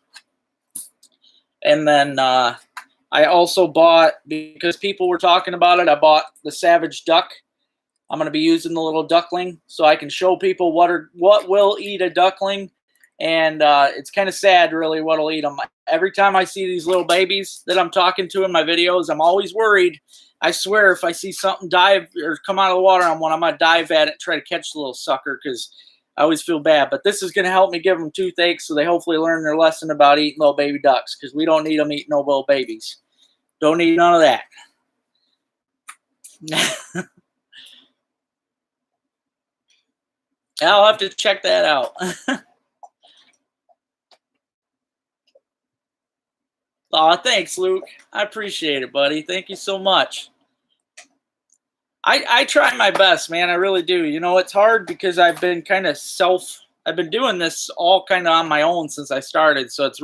And then I also bought, because people were talking about it, I bought the Savage Duck. I'm going to be using the little duckling so I can show people what will eat a duckling. And it's kind of sad, really, what will eat them. Every time I see these little babies that I'm talking to in my videos, I'm always worried. I swear if I see something dive or come out of the water on one, I'm going to dive at it and try to catch the little sucker because I always feel bad. But this is going to help me give them toothaches so they hopefully learn their lesson about eating little baby ducks because we don't need them eating no little babies. Don't need none of that. I'll have to check that out. Oh, thanks, Luke. I appreciate it, buddy. Thank you so much. I try my best, man. I really do. You know, it's hard because I've been kind of I've been doing this all kind of on my own since I started. So it's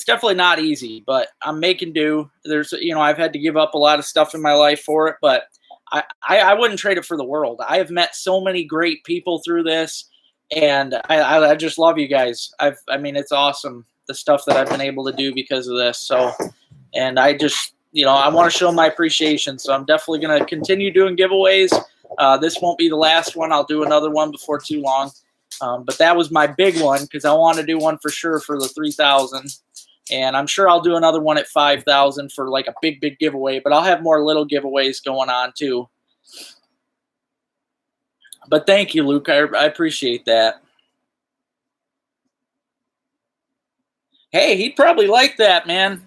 definitely not easy, but I'm making do. I've had to give up a lot of stuff in my life for it, but I wouldn't trade it for the world. I have met so many great people through this, and I just love you guys. I mean, it's awesome, the stuff that I've been able to do because of this. So, and I just, I want to show my appreciation. So I'm definitely going to continue doing giveaways. This won't be the last one. I'll do another one before too long. But that was my big one because I want to do one for sure for the 3,000. And I'm sure I'll do another one at 5,000 for like a big giveaway. But I'll have more little giveaways going on too. But thank you, Luke. I appreciate that. Hey, he'd probably like that, man.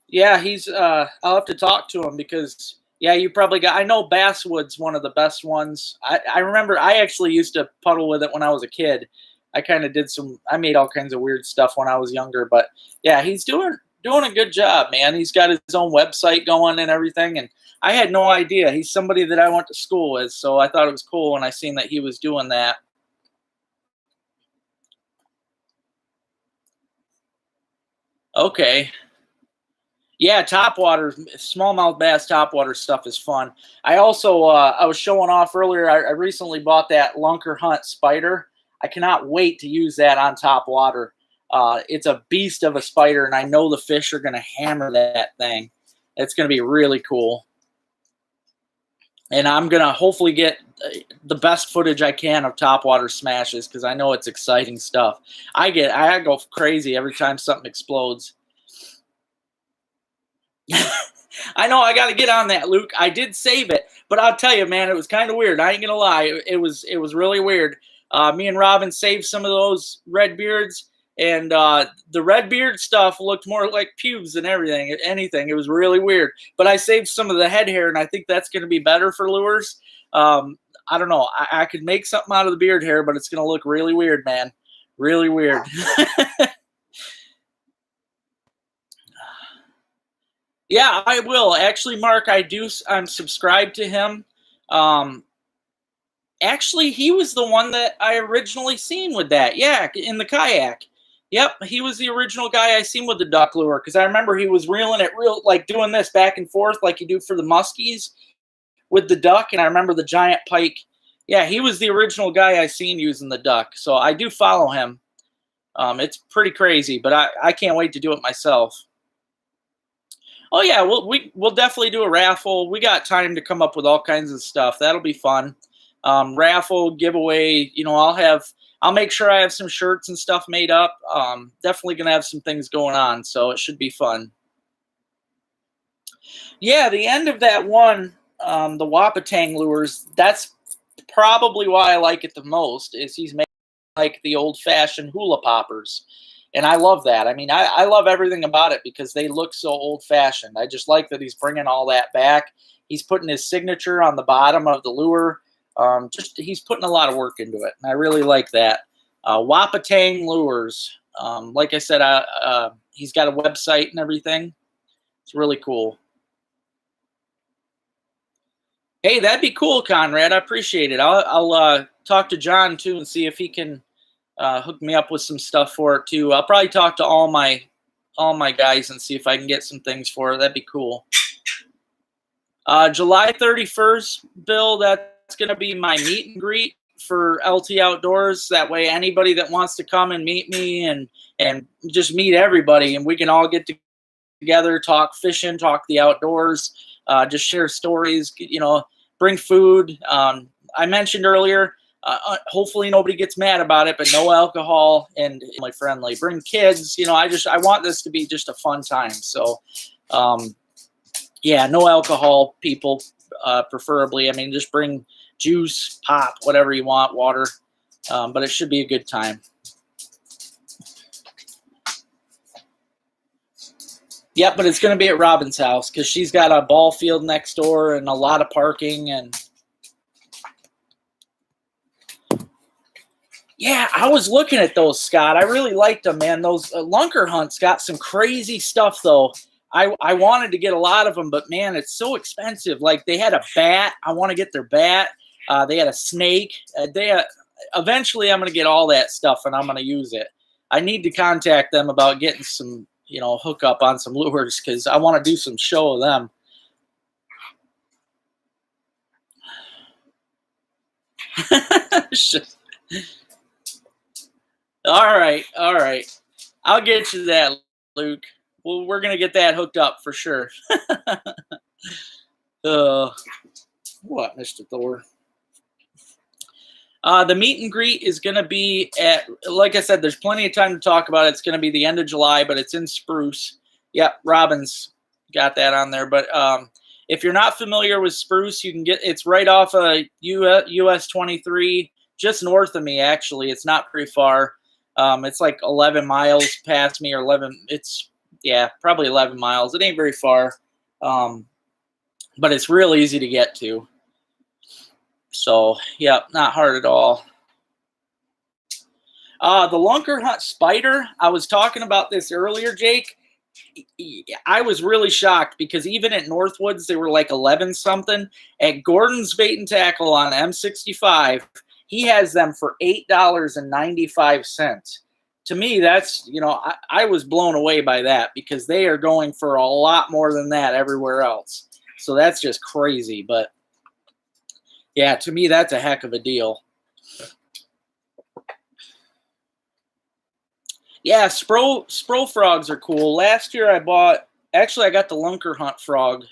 Yeah, he's. I'll have to talk to him because, yeah, you probably got. I know basswood's one of the best ones. I remember I actually used to puddle with it when I was a kid. I kind of did some. I made all kinds of weird stuff when I was younger, but yeah, he's doing a good job, man. He's got his own website going and everything, and I had no idea. He's somebody that I went to school with, so I thought it was cool when I seen that he was doing that. Okay. Yeah, topwater, smallmouth bass topwater stuff is fun. I also, I was showing off earlier, I recently bought that Lunker Hunt spider. I cannot wait to use that on top water. It's a beast of a spider, and I know the fish are going to hammer that thing. It's going to be really cool. And I'm going to hopefully get the best footage I can of topwater smashes because I know it's exciting stuff. I go crazy every time something explodes. I know I got to get on that, Luke. I did save it, but I'll tell you, man, it was kind of weird. I ain't gonna lie, it was really weird. Me and Robin saved some of those red beards, and the red beard stuff looked more like pubes than anything. It was really weird. But I saved some of the head hair, and I think that's going to be better for lures. I don't know. I could make something out of the beard hair, but it's going to look really weird, man. Really weird. Yeah, I will. Actually, Mark, I'm subscribed to him. Actually, he was the one that I originally seen with that. Yeah, in the kayak. Yep, he was the original guy I seen with the duck lure because I remember he was reeling it like doing this back and forth like you do for the muskies with the duck, and I remember the giant pike. Yeah, he was the original guy I seen using the duck, so I do follow him. It's pretty crazy, but I can't wait to do it myself. Oh yeah, we'll definitely do a raffle. We got time to come up with all kinds of stuff. That'll be fun. Raffle, giveaway. I'll make sure I have some shirts and stuff made up. Definitely gonna have some things going on, so it should be fun. Yeah, the end of that one, the Wapatang Lures. That's probably why I like it the most. Is he's made like the old-fashioned hula poppers. And I love that. I mean, I love everything about it because they look so old-fashioned. I just like that he's bringing all that back. He's putting his signature on the bottom of the lure. He's putting a lot of work into it, and I really like that. Wapatang Lures. Like I said, he's got a website and everything. It's really cool. Hey, that'd be cool, Conrad. I appreciate it. I'll talk to John, too, and see if he can hook me up with some stuff for it too. I'll probably talk to all my guys and see if I can get some things for it. That'd be cool. July 31st, Bill, that's going to be my meet and greet for LT Outdoors. That way anybody that wants to come and meet me and just meet everybody, and we can all get together, talk fishing, talk the outdoors, just share stories, bring food. I mentioned earlier, hopefully nobody gets mad about it, but no alcohol and family friendly. Bring kids. I want this to be just a fun time. So, yeah, no alcohol, people, preferably. I mean, just bring juice, pop, whatever you want, water. But it should be a good time. Yep, but it's going to be at Robin's house because she's got a ball field next door and a lot of parking and. Yeah, I was looking at those, Scott. I really liked them, man. Those Lunker Hunts got some crazy stuff, though. I wanted to get a lot of them, but, man, it's so expensive. Like, they had a bat. I want to get their bat. They had a snake. Eventually, I'm going to get all that stuff, and I'm going to use it. I need to contact them about getting some, hook up on some lures because I want to do some show of them. All right, all right. I'll get you that, Luke. Well, we're gonna get that hooked up for sure. What, Mr. Thor? The meet and greet is going to be at, like I said, there's plenty of time to talk about it. It's going to be the end of July, but it's in Spruce. Yep, Robin's got that on there. But if you're not familiar with Spruce, you can get, it's right off of US 23, just north of me, actually. It's not pretty far. It's like 11 miles past me, or 11, yeah, probably 11 miles. It ain't very far, but it's real easy to get to. So, yeah, not hard at all. The Lunker Hunt Spider, I was talking about this earlier, Jake. I was really shocked because even at Northwoods, they were like 11 something. At Gordon's Bait and Tackle on M65, he has them for $8.95. To me, that's, you know, I was blown away by that because they are going for a lot more than that everywhere else. So that's just crazy. But yeah, to me, that's a heck of a deal. Yeah, Spro frogs are cool. Last year I got the Lunker Hunt frog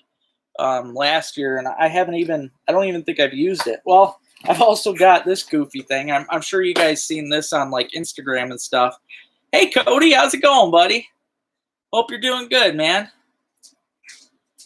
last year, and I don't even think I've used it. Well, I've also got this goofy thing. I'm sure you guys seen this on like Instagram and stuff. Hey, Cody, how's it going, buddy? Hope you're doing good, man.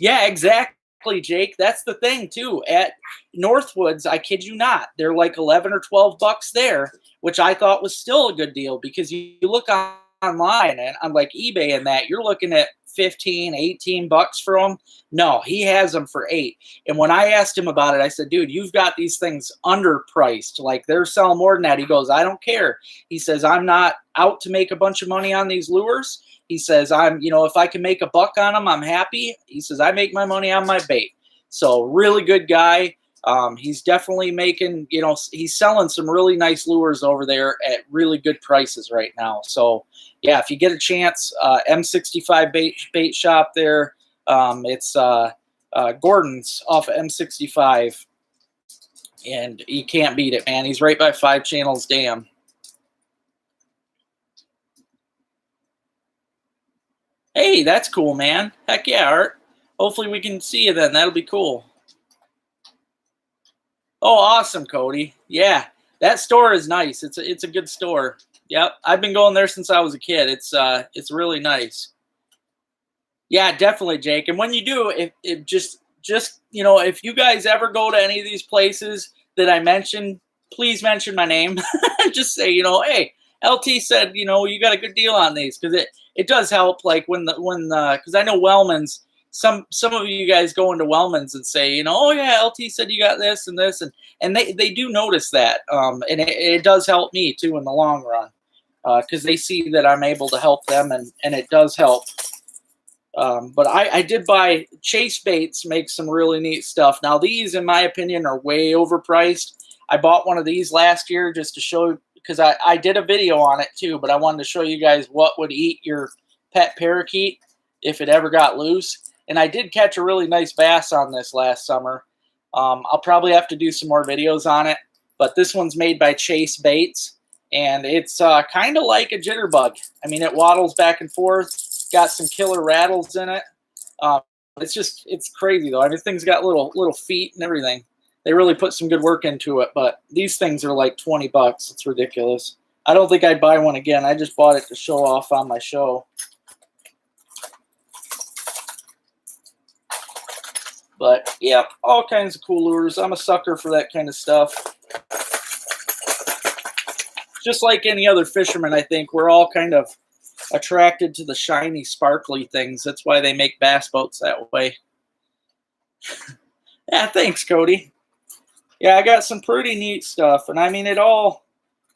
Yeah, exactly. Jake, that's the thing too. At Northwoods, I kid you not, they're like 11 or 12 bucks there, which I thought was still a good deal because you look online and on like eBay and that, you're looking at 15, 18 bucks for them. No, he has them for $8. And when I asked him about it, I said, dude, you've got these things underpriced. Like they're selling more than that. He goes, I don't care. He says, I'm not out to make a bunch of money on these lures. He says, if I can make a buck on them, I'm happy. He says, I make my money on my bait. So really good guy. He's definitely making, he's selling some really nice lures over there at really good prices right now. So yeah, if you get a chance, M65 bait shop there. It's Gordon's off of M65, and you can't beat it, man. He's right by 5 Channels Dam. Hey, that's cool, man. Heck yeah, Art. Hopefully we can see you then. That'll be cool. Oh, awesome, Cody. Yeah, that store is nice. It's a good store. Yep, I've been going there since I was a kid. It's really nice. Yeah, definitely, Jake. And when you do, if you guys ever go to any of these places that I mentioned, please mention my name. Just say, hey, LT said, you got a good deal on these, because it does help. Like because I know Wellman's. Some of you guys go into Wellman's and say, oh yeah, LT said you got this and this, and they do notice that, and it does help me too in the long run, because they see that I'm able to help them, and it does help. But I did buy Chase Baits, makes some really neat stuff. Now these, in my opinion, are way overpriced. I bought one of these last year just to show, because I did a video on it too, but I wanted to show you guys what would eat your pet parakeet if it ever got loose. And I did catch a really nice bass on this last summer. I'll probably have to do some more videos on it, but this one's made by Chase Baits, and it's kind of like a jitterbug. I mean, it waddles back and forth, got some killer rattles in it. It's crazy though. I mean, this thing's got little feet and everything. They really put some good work into it, but these things are like 20 bucks. It's ridiculous. I don't think I'd buy one again. I just bought it to show off on my show. But yeah, all kinds of cool lures. I'm a sucker for that kind of stuff. Just like any other fisherman, I think we're all kind of attracted to the shiny, sparkly things. That's why they make bass boats that way. Yeah, thanks, Cody. Yeah, I got some pretty neat stuff, and I mean, it all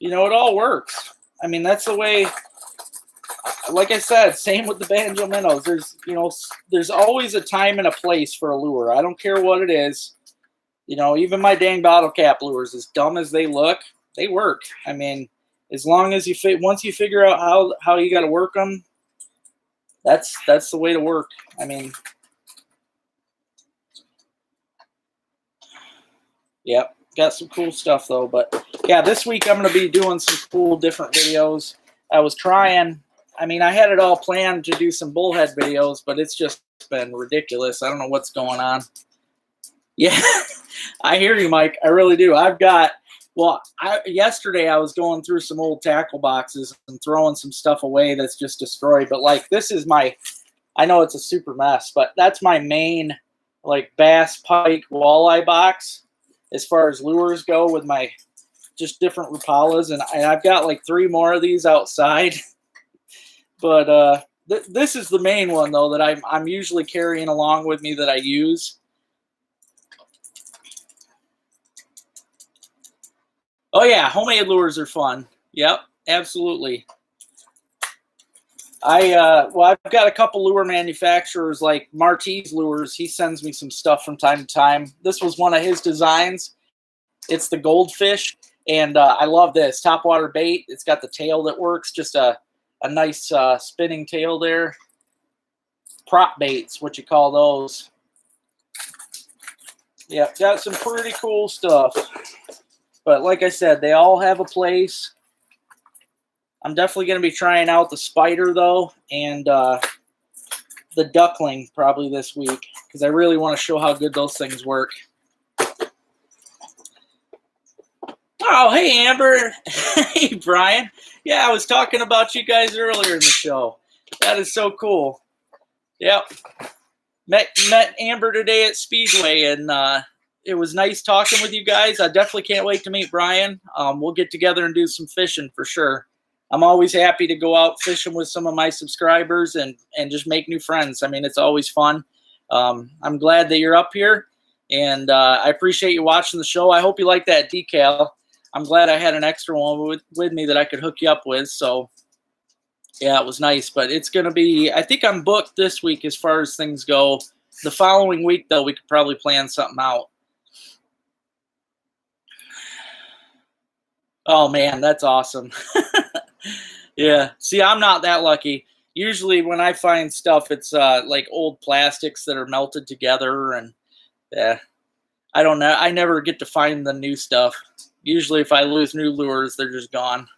works. I mean, that's the way. Like I said, same with the banjo minnows. There's always a time and a place for a lure. I don't care what it is. Even my dang bottle cap lures, as dumb as they look, they work. I mean, as long as once you figure out how you got to work them, that's the way to work. I mean, yep. Got some cool stuff though. But yeah, this week I'm going to be doing some cool different videos. I was trying. I mean, I had it all planned to do some bullhead videos, but it's just been ridiculous. I don't know what's going on. Yeah, I hear you, Mike. I really do. I've got, well, yesterday I was going through some old tackle boxes and throwing some stuff away that's just destroyed. But like, this is my, I know it's a super mess, but that's my main like bass, pike, walleye box as far as lures go with my just different Rapalas. And I've got like 3 more of these outside. But this is the main one though that I'm usually carrying along with me that I use. Oh yeah, homemade lures are fun. Yep, absolutely. Well, I've got a couple lure manufacturers like Marty's Lures. He sends me some stuff from time to time. This was one of his designs. It's the goldfish, and I love this topwater bait. It's got the tail that works, just a nice spinning tail there. Prop baits, what you call those. Yeah, got some pretty cool stuff. But like I said, they all have a place. I'm definitely going to be trying out the spider, though, and the duckling probably this week, because I really want to show how good those things work. Oh, hey, Amber. Hey, Brian. Yeah, I was talking about you guys earlier in the show. That is so cool. Yep. Met Amber today at Speedway, and it was nice talking with you guys. I definitely can't wait to meet Brian. We'll get together and do some fishing for sure. I'm always happy to go out fishing with some of my subscribers and just make new friends. I mean, it's always fun. I'm glad that you're up here, and I appreciate you watching the show. I hope you like that decal. I'm glad I had an extra one with me that I could hook you up with. So, yeah, it was nice. But it's going to be, I think I'm booked this week as far as things go. The following week, though, we could probably plan something out. Oh, man, that's awesome. Yeah. See, I'm not that lucky. Usually when I find stuff, it's like old plastics that are melted together. And yeah, I don't know. I never get to find the new stuff. Usually if I lose new lures, they're just gone.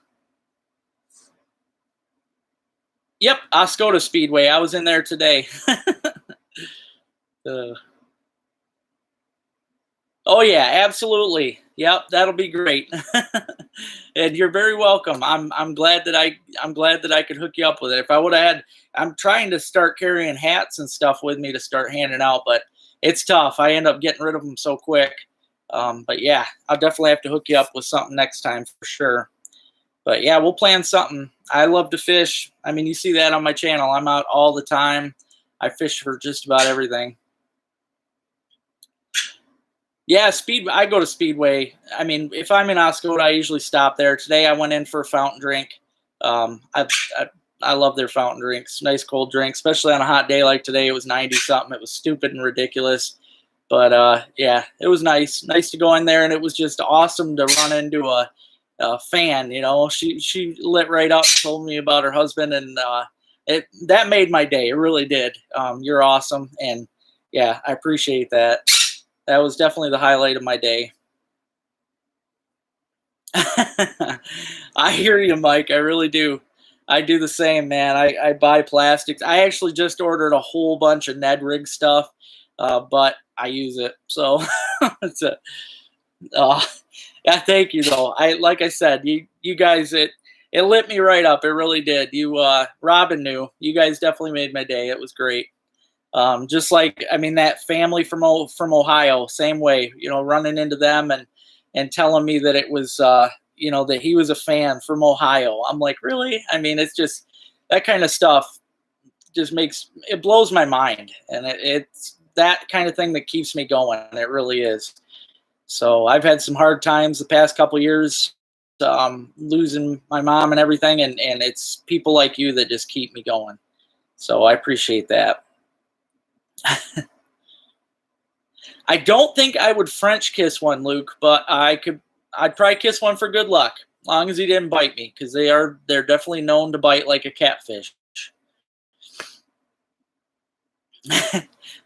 Yep, Oscoda Speedway. I was in there today. Oh yeah, absolutely. Yep, that'll be great. And you're very welcome. I'm glad that I could hook you up with it. If I would have had, I'm trying to start carrying hats and stuff with me to start handing out, but it's tough. I end up getting rid of them so quick. But yeah, I'll definitely have to hook you up with something next time for sure. But yeah, we'll plan something. I love to fish. I mean, you see that on my channel. I'm out all the time. I fish for just about everything. Yeah, I go to Speedway. I mean, if I'm in Oscoda, I usually stop there. Today I went in for a fountain drink. I love their fountain drinks. Nice cold drink, especially on a hot day like today. It was 90-something. It was stupid and ridiculous. But, yeah, it was nice. Nice to go in there, and it was just awesome to run into a fan, you know. She lit right up, told me about her husband, and that made my day. It really did. You're awesome, and, yeah, I appreciate that. That was definitely the highlight of my day. I hear you, Mike. I really do. I do the same, man. I buy plastics. I actually just ordered a whole bunch of Ned Rig stuff, but I use it. So it's yeah, thank you though. Like I said, you guys, it lit me right up. It really did. Robin knew. You guys definitely made my day. It was great. Just like, I mean, that family from Ohio, same way, you know, running into them and telling me that it was, you know, that he was a fan from Ohio. I'm like, really? I mean, it's just that kind of stuff just it blows my mind. And it's that kind of thing that keeps me going. It really is. So I've had some hard times the past couple years, losing my mom and everything. And it's people like you that just keep me going. So I appreciate that. I don't think I would French kiss one, Luke, but I'd probably kiss one for good luck, as long as he didn't bite me, because they're definitely known to bite like a catfish.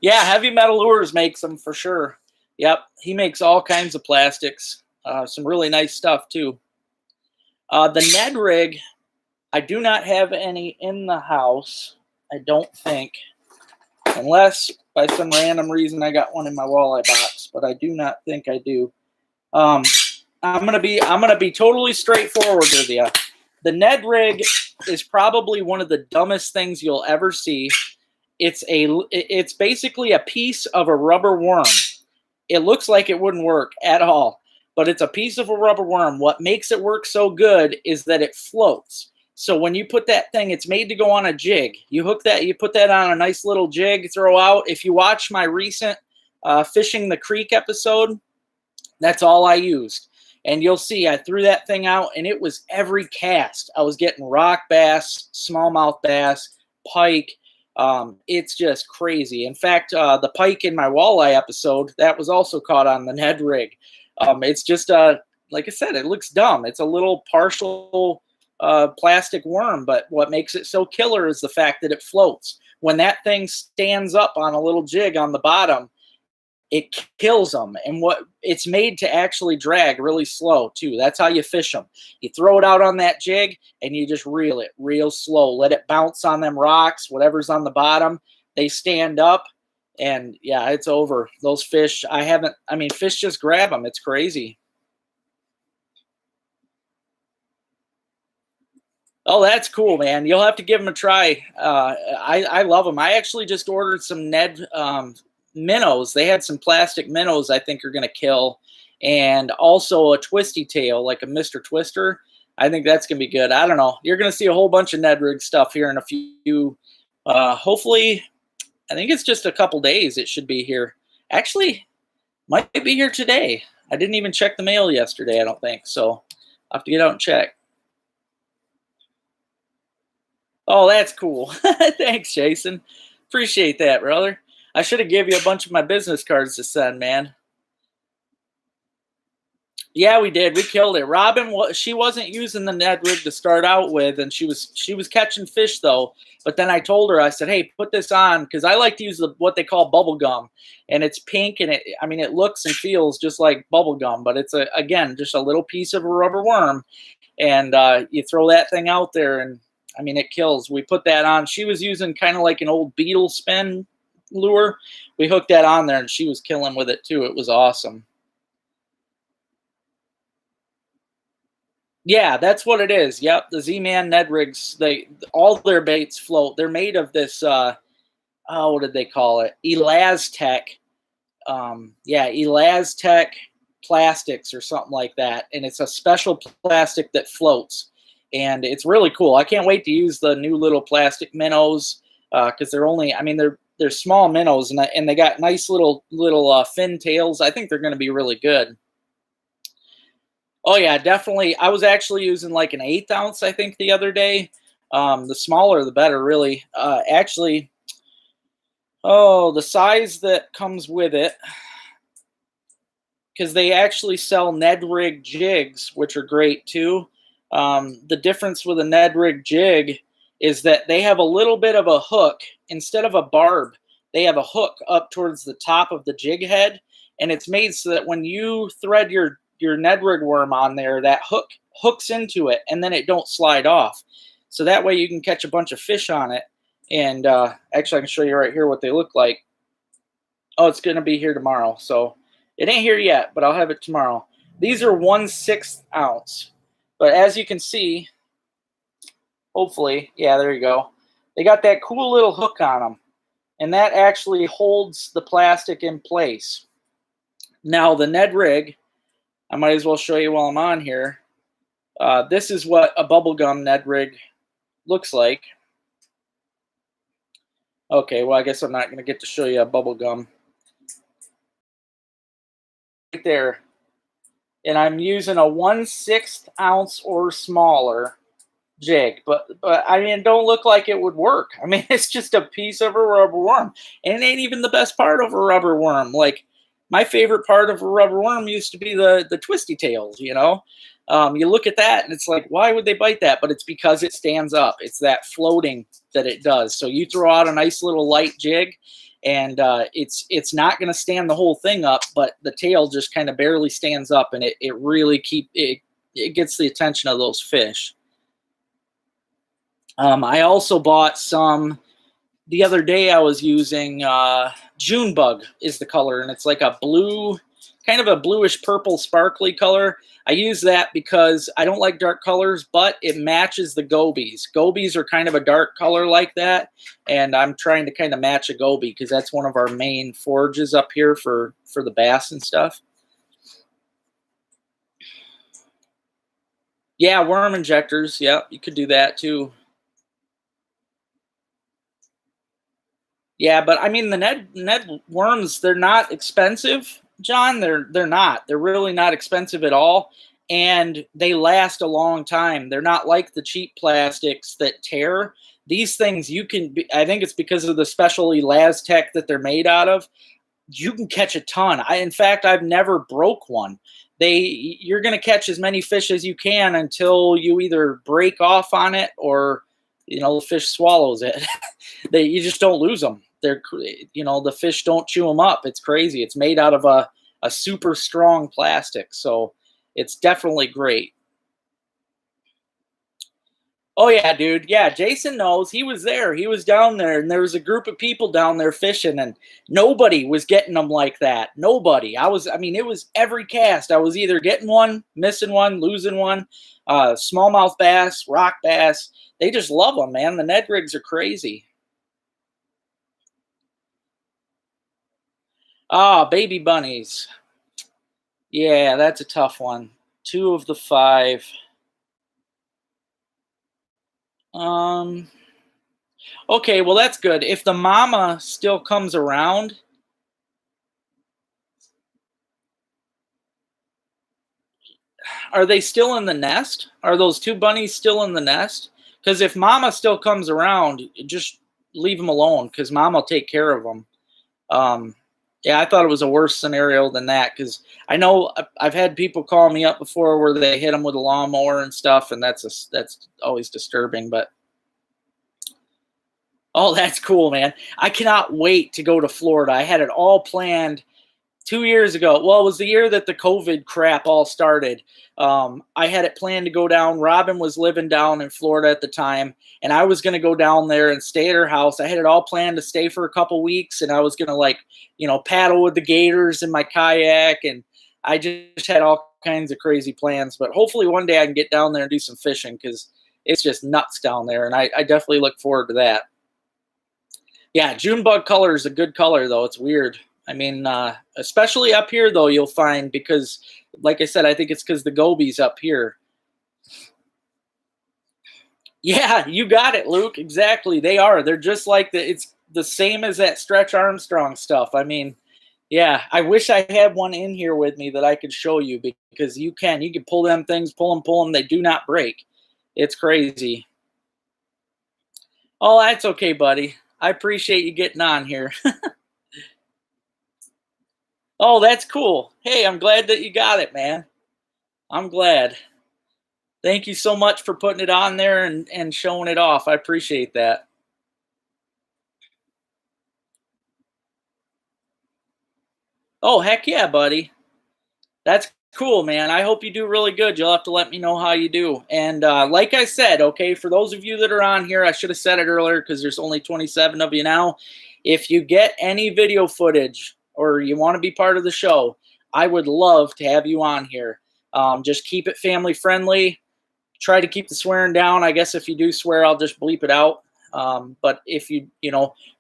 Yeah, Heavy Metal Lures makes them for sure. Yep, he makes all kinds of plastics. Some really nice stuff too. The Ned Rig, I do not have any in the house. I don't think, unless by some random reason I got one in my walleye box, but I do not think I do. I'm gonna be totally straightforward with you. The Ned Rig is probably one of the dumbest things you'll ever see. It's basically a piece of a rubber worm. It looks like it wouldn't work at all, but it's a piece of a rubber worm. What makes it work so good is that it floats. So when you put that thing, it's made to go on a jig. You hook that, you put that on a nice little jig, throw out. If you watch my recent Fishing the Creek episode, that's all I used. And you'll see I threw that thing out, and it was every cast. I was getting rock bass, smallmouth bass, pike. It's just crazy. In fact, the pike in my walleye episode, that was also caught on the Ned Rig. It's just, like I said, it looks dumb. It's a little partial plastic worm, but what makes it so killer is the fact that it floats. When that thing stands up on a little jig on the bottom, it kills them. And what it's made to actually drag really slow too. That's how you fish them. You throw it out on that jig and you just reel it real slow. Let it bounce on them rocks, whatever's on the bottom. They stand up, and yeah, it's over. Those fish, fish just grab them. It's crazy. Oh, that's cool, man. You'll have to give them a try. I love them. I actually just ordered some Ned minnows. They had some plastic minnows I think are going to kill, and also a twisty tail, like a Mr. Twister. I think that's going to be good. I don't know. You're going to see a whole bunch of Ned Rig stuff here in a few, hopefully, I think it's just a couple days it should be here. Actually, might be here today. I didn't even check the mail yesterday, I don't think, so I'll have to get out and check. Oh, that's cool. Thanks, Jason. Appreciate that, brother. I should have gave you a bunch of my business cards to send, man. Yeah, we did. We killed it. Robin, she wasn't using the Ned Rig to start out with, and she was catching fish though. But then I told her, I said, "Hey, put this on," because I like to use what they call bubble gum, and it's pink, and it looks and feels just like bubble gum, but it's again just a little piece of a rubber worm, and you throw that thing out there, and it kills. We put that on. She was using kind of like an old beetle spin lure. We hooked that on there, and she was killing with it too. It was awesome. Yeah, that's what it is. Yep, the Z-Man Ned Rigs, all their baits float. They're made of this what did they call it? Elastec. Elastec plastics or something like that. And it's a special plastic that floats. And it's really cool. I can't wait to use the new little plastic minnows because they're only, they're small minnows, and they got nice little fin tails. I think they're going to be really good. Oh yeah, definitely. I was actually using like an 1/8 ounce, I think, the other day. The smaller, the better, really. The size that comes with it, because they actually sell Ned Rig Jigs, which are great too. The difference with a Ned Rig Jig is that they have a little bit of a hook. Instead of a barb, they have a hook up towards the top of the jig head, and it's made so that when you thread your Ned Rig worm on there, that hook hooks into it, and then it don't slide off. So that way you can catch a bunch of fish on it. And actually, I can show you right here what they look like. Oh, it's going to be here tomorrow. So it ain't here yet, but I'll have it tomorrow. These are 1/6 ounce. But as you can see, hopefully, yeah, there you go. They got that cool little hook on them. And that actually holds the plastic in place. Now, the Ned Rig, I might as well show you while I'm on here. This is what a bubblegum Ned Rig looks like. Okay, well, I guess I'm not going to get to show you a bubblegum. Right there. And I'm using a 1/6 ounce or smaller jig. But it don't look like it would work. It's just a piece of a rubber worm. And it ain't even the best part of a rubber worm. Like, my favorite part of a rubber worm used to be the twisty tails, you know. You look at that and it's like, why would they bite that? But it's because it stands up. It's that floating that it does. So you throw out a nice little light jig and it's not going to stand the whole thing up, but the tail just kind of barely stands up, and it really it gets the attention of those fish. I also bought some the other day. I was using June Bug is the color, and it's like a blue, kind of a bluish purple sparkly color. I use that because I don't like dark colors, but it matches the gobies. Gobies are kind of a dark color like that, and I'm trying to kind of match a goby because that's one of our main forages up here for the bass and stuff. Yeah, worm injectors. Yeah, you could do that too. Yeah, but I mean the Ned worms, they're not expensive, John. They're not. They're really not expensive at all, and they last a long time. They're not like the cheap plastics that tear. These things you can. I think it's because of the special Elastec that they're made out of. You can catch a ton. In fact, I've never broke one. You're going to catch as many fish as you can until you either break off on it or, the fish swallows it. You just don't lose them. The fish don't chew them up. It's crazy. It's made out of a super strong plastic, so it's definitely great. Oh yeah, dude. Yeah, Jason knows. He was there. He was down there, and there was a group of people down there fishing, and nobody was getting them like that. Nobody. I mean, it was every cast. I was either getting one, missing one, losing one. Smallmouth bass, rock bass. They just love them, man. The Ned Rigs are crazy. Ah, baby bunnies. Yeah, that's a tough one. 2 of the 5. Okay, well that's good. If the mama still comes around, are they still in the nest? Are those 2 bunnies still in the nest? Because if mama still comes around, just leave them alone because mama will take care of them. Yeah, I thought it was a worse scenario than that because I know I've had people call me up before where they hit them with a lawnmower and stuff, and that's always disturbing. But oh, that's cool, man. I cannot wait to go to Florida. I had it all planned 2 years ago. Well, it was the year that the COVID crap all started. I had it planned to go down. Robin was living down in Florida at the time, and I was going to go down there and stay at her house. I had it all planned to stay for a couple weeks, and I was going to paddle with the gators in my kayak, and I just had all kinds of crazy plans. But hopefully one day I can get down there and do some fishing because it's just nuts down there, and I definitely look forward to that. Yeah, June bug color is a good color, though. It's weird. I mean, especially up here, though, you'll find because, like I said, I think it's because the gobies up here. Yeah, you got it, Luke. Exactly. They are. They're just like it's the same as that Stretch Armstrong stuff. I mean, yeah, I wish I had one in here with me that I could show you because you can pull them things, pull them. They do not break. It's crazy. Oh, that's okay, buddy. I appreciate you getting on here. Oh, that's cool. Hey, I'm glad that you got it, man. I'm glad. Thank you so much for putting it on there and showing it off. I appreciate that. Oh, heck yeah, buddy. That's cool, man. I hope you do really good. You'll have to let me know how you do. And like I said, okay, for those of you that are on here, I should have said it earlier because there's only 27 of you now. If you get any video footage or you want to be part of the show, I would love to have you on here. Just keep it family friendly. Try to keep the swearing down. I guess if you do swear, I'll just bleep it out. But if you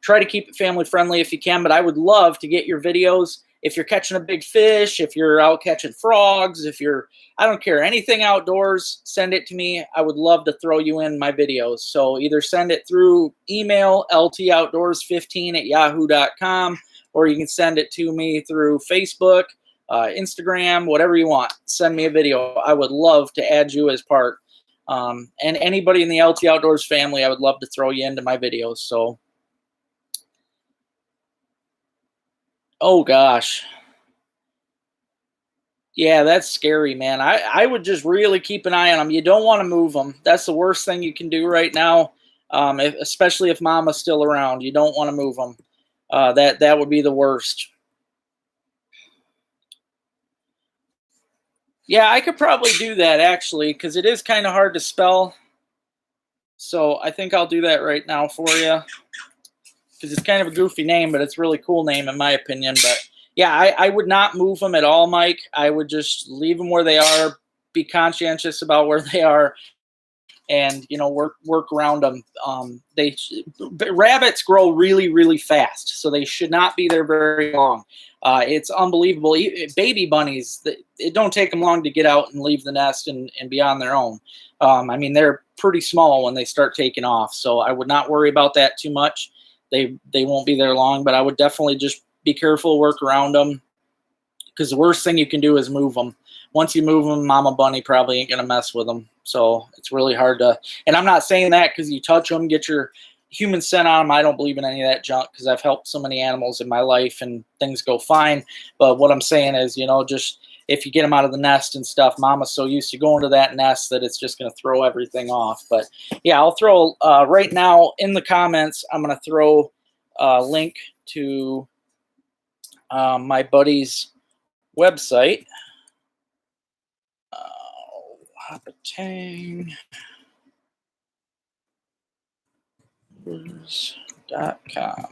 try to keep it family friendly if you can. But I would love to get your videos. If you're catching a big fish, if you're out catching frogs, I don't care, anything outdoors, send it to me. I would love to throw you in my videos. So either send it through email, ltoutdoors15@yahoo.com, or you can send it to me through Facebook, Instagram, whatever you want. Send me a video. I would love to add you as part. And anybody in the LT Outdoors family, I would love to throw you into my videos. So, oh gosh. Yeah, that's scary, man. I would just really keep an eye on them. You don't want to move them. That's the worst thing you can do right now, especially if mama's still around. You don't want to move them. That would be the worst. Yeah, I could probably do that actually, because it is kind of hard to spell. So I think I'll do that right now for you, because it's kind of a goofy name, but it's a really cool name in my opinion. But yeah, I would not move them at all, Mike. I would just leave them where they are, be conscientious about where they are, and work around them. Rabbits grow really fast, so they should not be there very long. It's unbelievable. Baby bunnies, it don't take them long to get out and leave the nest and be on their own. I mean, they're pretty small when they start taking off, so I would not worry about that too much. They won't be there long, but I would definitely just be careful, work around them, because the worst thing you can do is move them. Once you move them, Mama Bunny probably ain't gonna mess with them. So it's really hard to. And I'm not saying that because you touch them, get your human scent on them. I don't believe in any of that junk, because I've helped so many animals in my life and things go fine. But what I'm saying is, just if you get them out of the nest and stuff, Mama's so used to going to that nest that it's just going to throw everything off. But yeah, I'll throw right now in the comments, I'm going to throw a link to my buddy's website. Wapatang Lures.com.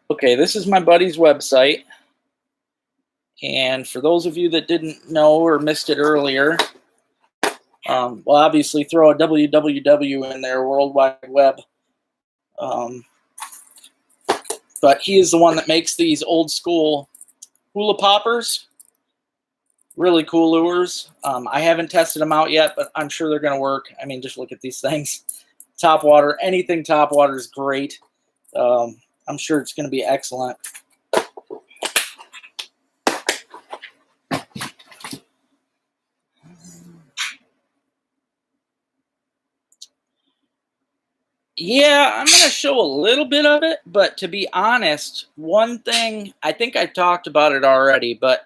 Okay, this is my buddy's website. And for those of you that didn't know or missed it earlier, well, obviously throw a www in there, World Wide Web. But he is the one that makes these old school hula poppers. Really cool lures. I haven't tested them out yet, but I'm sure they're going to work. I mean, just look at these things. Top water, anything top water is great. I'm sure it's going to be excellent. Yeah, I'm going to show a little bit of it, but to be honest, one thing, I think I talked about it already, but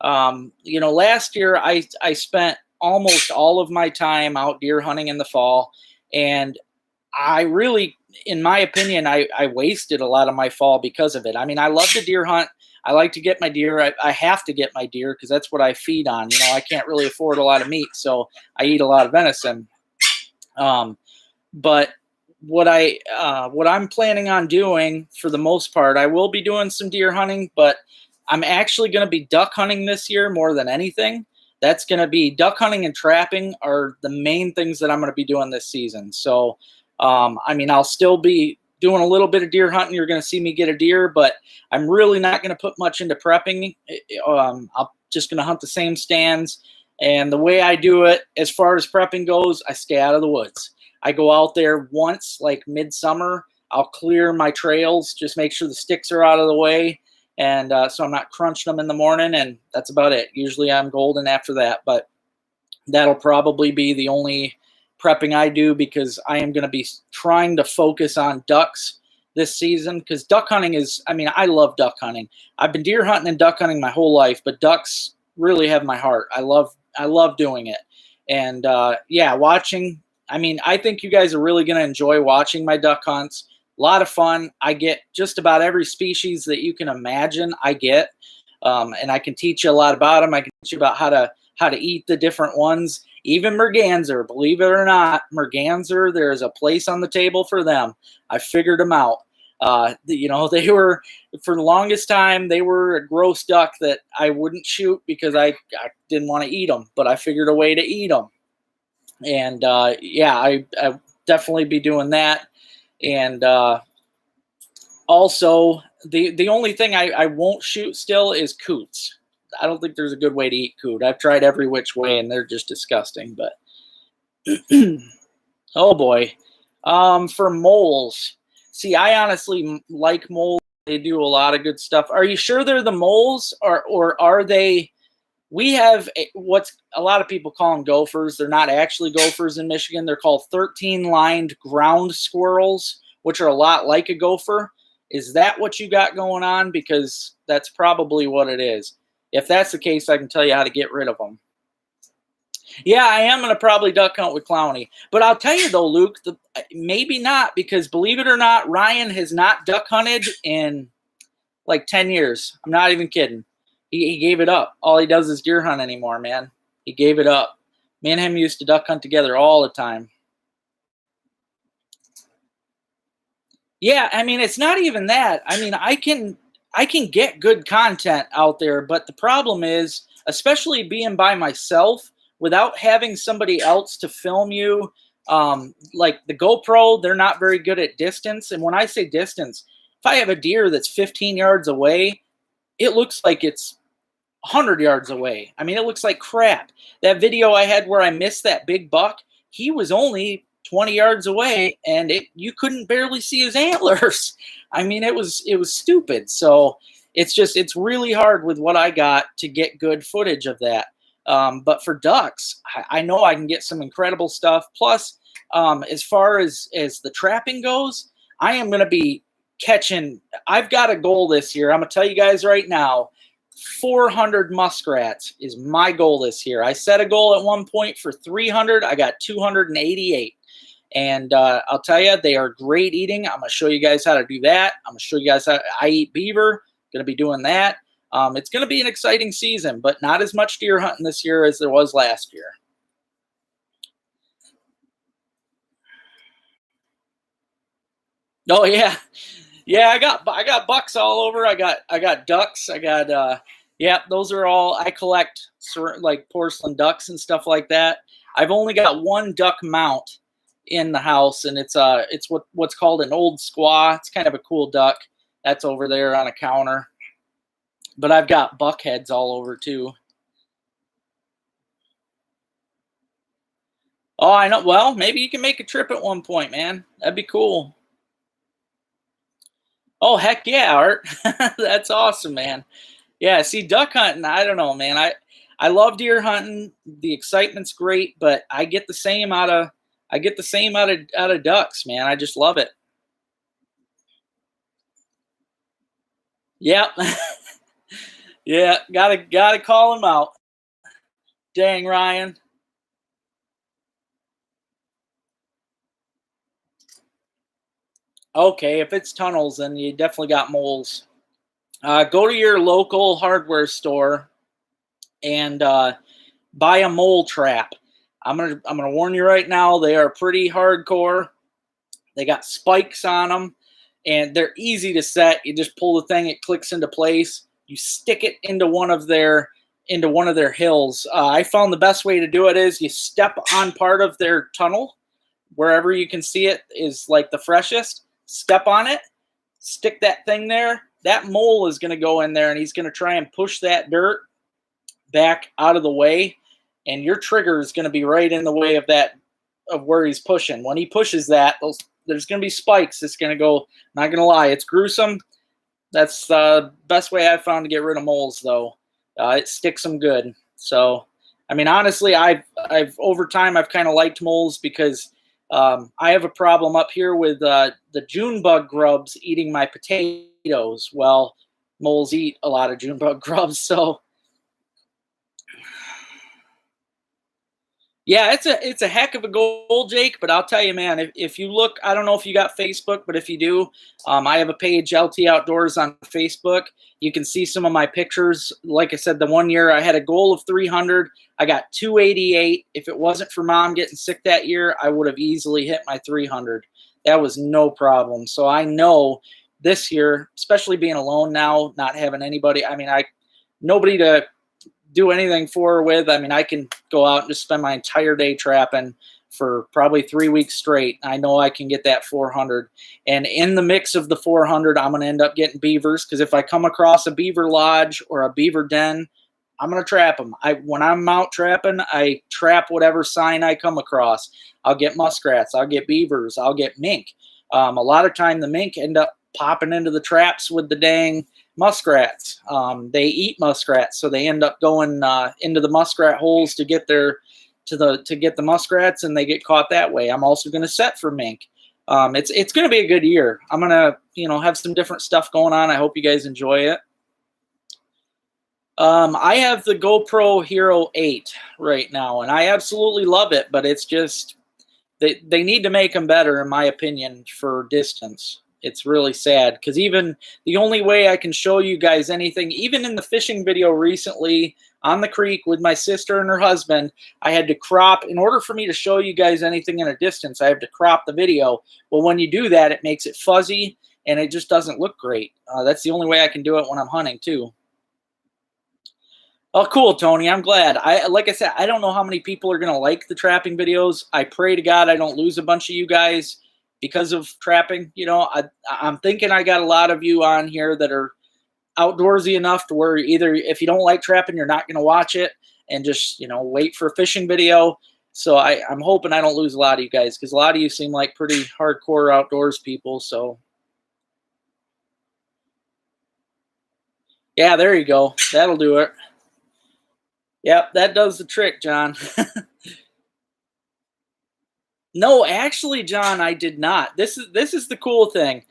last year I spent almost all of my time out deer hunting in the fall, and I really, in my opinion, I wasted a lot of my fall because of it. I mean, I love to deer hunt. I like to get my deer. I have to get my deer because that's what I feed on. I can't really afford a lot of meat, so I eat a lot of venison. But what I'm planning on doing for the most part, I will be doing some deer hunting, but I'm actually going to be duck hunting this year more than anything. That's going to be duck hunting and trapping are the main things that I'm going to be doing this season. So, I mean, I'll still be doing a little bit of deer hunting. You're going to see me get a deer, but I'm really not going to put much into prepping. I'm just going to hunt the same stands. And the way I do it, as far as prepping goes, I stay out of the woods. I go out there once, like midsummer. I'll clear my trails, just make sure the sticks are out of the way. And so I'm not crunching them in the morning, and that's about it. Usually I'm golden after that, but that'll probably be the only prepping I do, because I am going to be trying to focus on ducks this season, because duck hunting is, I mean, I love duck hunting. I've been deer hunting and duck hunting my whole life, but ducks really have my heart. I love doing it. And yeah, watching, I mean, I think you guys are really going to enjoy watching my duck hunts. A lot of fun. I get just about every species that you can imagine. I get, and I can teach you a lot about them. I can teach you about how to eat the different ones. Even merganser, believe it or not, merganser. There is a place on the table for them. I figured them out. They were, for the longest time, they were a gross duck that I wouldn't shoot because I didn't want to eat them, but I figured a way to eat them. And yeah, I definitely be doing that. And also, the only thing I won't shoot still is coots. I don't think there's a good way to eat coot. I've tried every which way, and they're just disgusting. But oh boy, for moles. See, I honestly like moles. They do a lot of good stuff. Are you sure they're the moles, or are they? We have what's a lot of people call them gophers. They're not actually gophers in Michigan. They're called 13-lined ground squirrels, which are a lot like a gopher. Is that what you got going on? Because that's probably what it is. If that's the case, I can tell you how to get rid of them. Yeah, I am gonna probably duck hunt with Clowney. But I'll tell you though, Luke, maybe not, because believe it or not, Ryan has not duck hunted in like 10 years. I'm not even kidding. He gave it up. All he does is deer hunt anymore, man. He gave it up. Me and him used to duck hunt together all the time. Yeah, I mean, it's not even that. I mean, I can get good content out there, but the problem is, especially being by myself without having somebody else to film you, like the GoPro, they're not very good at distance. And when I say distance, if I have a deer that's 15 yards away, it looks like it's 100 yards away. I mean, it looks like crap. That video I had where I missed that big buck, he was only 20 yards away, and you couldn't barely see his antlers. I mean, it was stupid. So it's really hard with what I got to get good footage of that. But for ducks, I know I can get some incredible stuff. Plus, as far as the trapping goes, I am going to be catching. I've got a goal this year. I'm going to tell you guys right now, 400 muskrats is my goal this year. I set a goal at one point for 300. I got 288. And I'll tell you, they are great eating. I'm going to show you guys how to do that. I'm going to show you guys how I eat beaver. Going to be doing that. It's going to be an exciting season, but not as much deer hunting this year as there was last year. Oh yeah. Yeah, I got bucks all over. I got ducks. I got yeah, those are all I collect, like porcelain ducks and stuff like that. I've only got one duck mount in the house, and it's what's called an old squaw. It's kind of a cool duck. That's over there on a counter. But I've got buck heads all over too. Oh, I know. Well, maybe you can make a trip at one point, man. That'd be cool. Oh, heck yeah, Art. That's awesome, man. Yeah, see, duck hunting, I don't know, man. I love deer hunting. The excitement's great, but I get the same out of ducks, man. I just love it. Yeah. Yeah, gotta call him out. Dang, Ryan. Okay, if it's tunnels, then you definitely got moles. Go to your local hardware store and buy a mole trap. I'm gonna warn you right now, they are pretty hardcore. They got spikes on them, and they're easy to set. You just pull the thing, it clicks into place. You stick it into one of their hills. I found the best way to do it is you step on part of their tunnel, wherever you can see it is like the freshest. Step on it, stick that thing there. That mole is going to go in there, and he's going to try and push that dirt back out of the way, and your trigger is going to be right in the way of where he's pushing. When he pushes that, there's going to be spikes. It's going to go, not going to lie, it's gruesome. That's the best way I've found to get rid of moles, though. It sticks them good. So, I mean, honestly, I've over time I've kind of liked moles because I have a problem up here with the June bug grubs eating my potatoes. Well, moles eat a lot of June bug grubs, so yeah, it's a heck of a goal, Jake. But I'll tell you, man, if you look, I don't know if you got Facebook, but if you do, I have a page, LT Outdoors, on Facebook. You can see some of my pictures. Like I said, the one year I had a goal of 300. I got 288. If it wasn't for Mom getting sick that year, I would have easily hit my 300. That was no problem. So I know this year, especially being alone now, not having anybody. I mean, nobody to do anything for or with. I mean, I can go out and just spend my entire day trapping for probably 3 weeks straight. I know I can get that 400. And in the mix of the 400, I'm going to end up getting beavers, because if I come across a beaver lodge or a beaver den, I'm going to trap them. When I'm out trapping, I trap whatever sign I come across. I'll get muskrats. I'll get beavers. I'll get mink. A lot of time the mink end up popping into the traps with the dang muskrats. They eat muskrats, so they end up going into the muskrat holes to get the muskrats, and they get caught that way. I'm also going to set for mink. It's going to be a good year. I'm going to have some different stuff going on. I hope you guys enjoy it. I have the GoPro Hero 8 right now, and I absolutely love it, but it's just they need to make them better, in my opinion, for distance. It's really sad because even the only way I can show you guys anything, even in the fishing video recently on the creek with my sister and her husband, I had to crop. In order for me to show you guys anything in a distance, I have to crop the video. Well, when you do that, it makes it fuzzy and it just doesn't look great. That's the only way I can do it when I'm hunting too. Oh, cool, Tony. I'm glad. Like I said, I don't know how many people are gonna like the trapping videos. I pray to God I don't lose a bunch of you guys because of trapping. You know, I'm thinking I got a lot of you on here that are outdoorsy enough to where either if you don't like trapping, you're not gonna watch it and just, you know, wait for a fishing video. So I'm hoping I don't lose a lot of you guys because a lot of you seem like pretty hardcore outdoors people. So yeah, there you go. That'll do it. Yep, that does the trick, John. No, actually, John, I did not. This is the cool thing.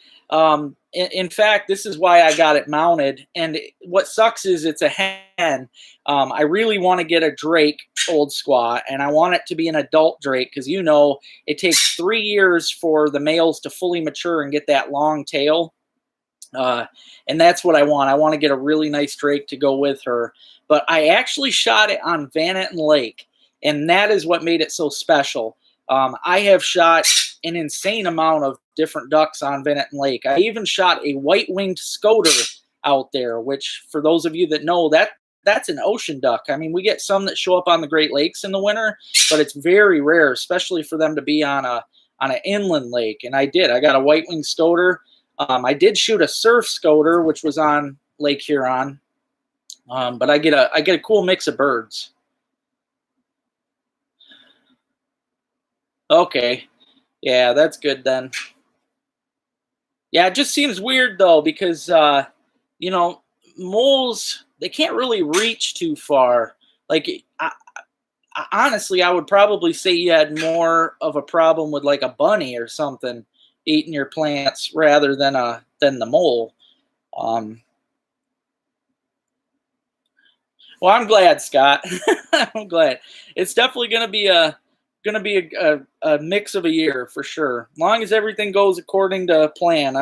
In fact, this is why I got it mounted. And what sucks is it's a hen. I really want to get a Drake old squaw, and I want it to be an adult Drake because you know it takes 3 years for the males to fully mature and get that long tail. And that's what I want. I want to get a really nice Drake to go with her. But I actually shot it on Van Lake, and that is what made it so special. I have shot an insane amount of different ducks on Van Lake. I even shot a white-winged scoter out there, which for those of you that know, that's an ocean duck. I mean, we get some that show up on the Great Lakes in the winter, but it's very rare, especially for them to be on an inland lake. And I did. I got a white-winged scoter. I did shoot a surf scoter, which was on Lake Huron, but I get a cool mix of birds. Okay, yeah, that's good then. Yeah, it just seems weird though because you know, moles, they can't really reach too far. Like honestly, I would probably say you had more of a problem with like a bunny or something eating your plants rather than the mole. Um, well, I'm glad, Scott. I'm glad. It's definitely gonna be a mix of a year for sure. As long as everything goes according to plan,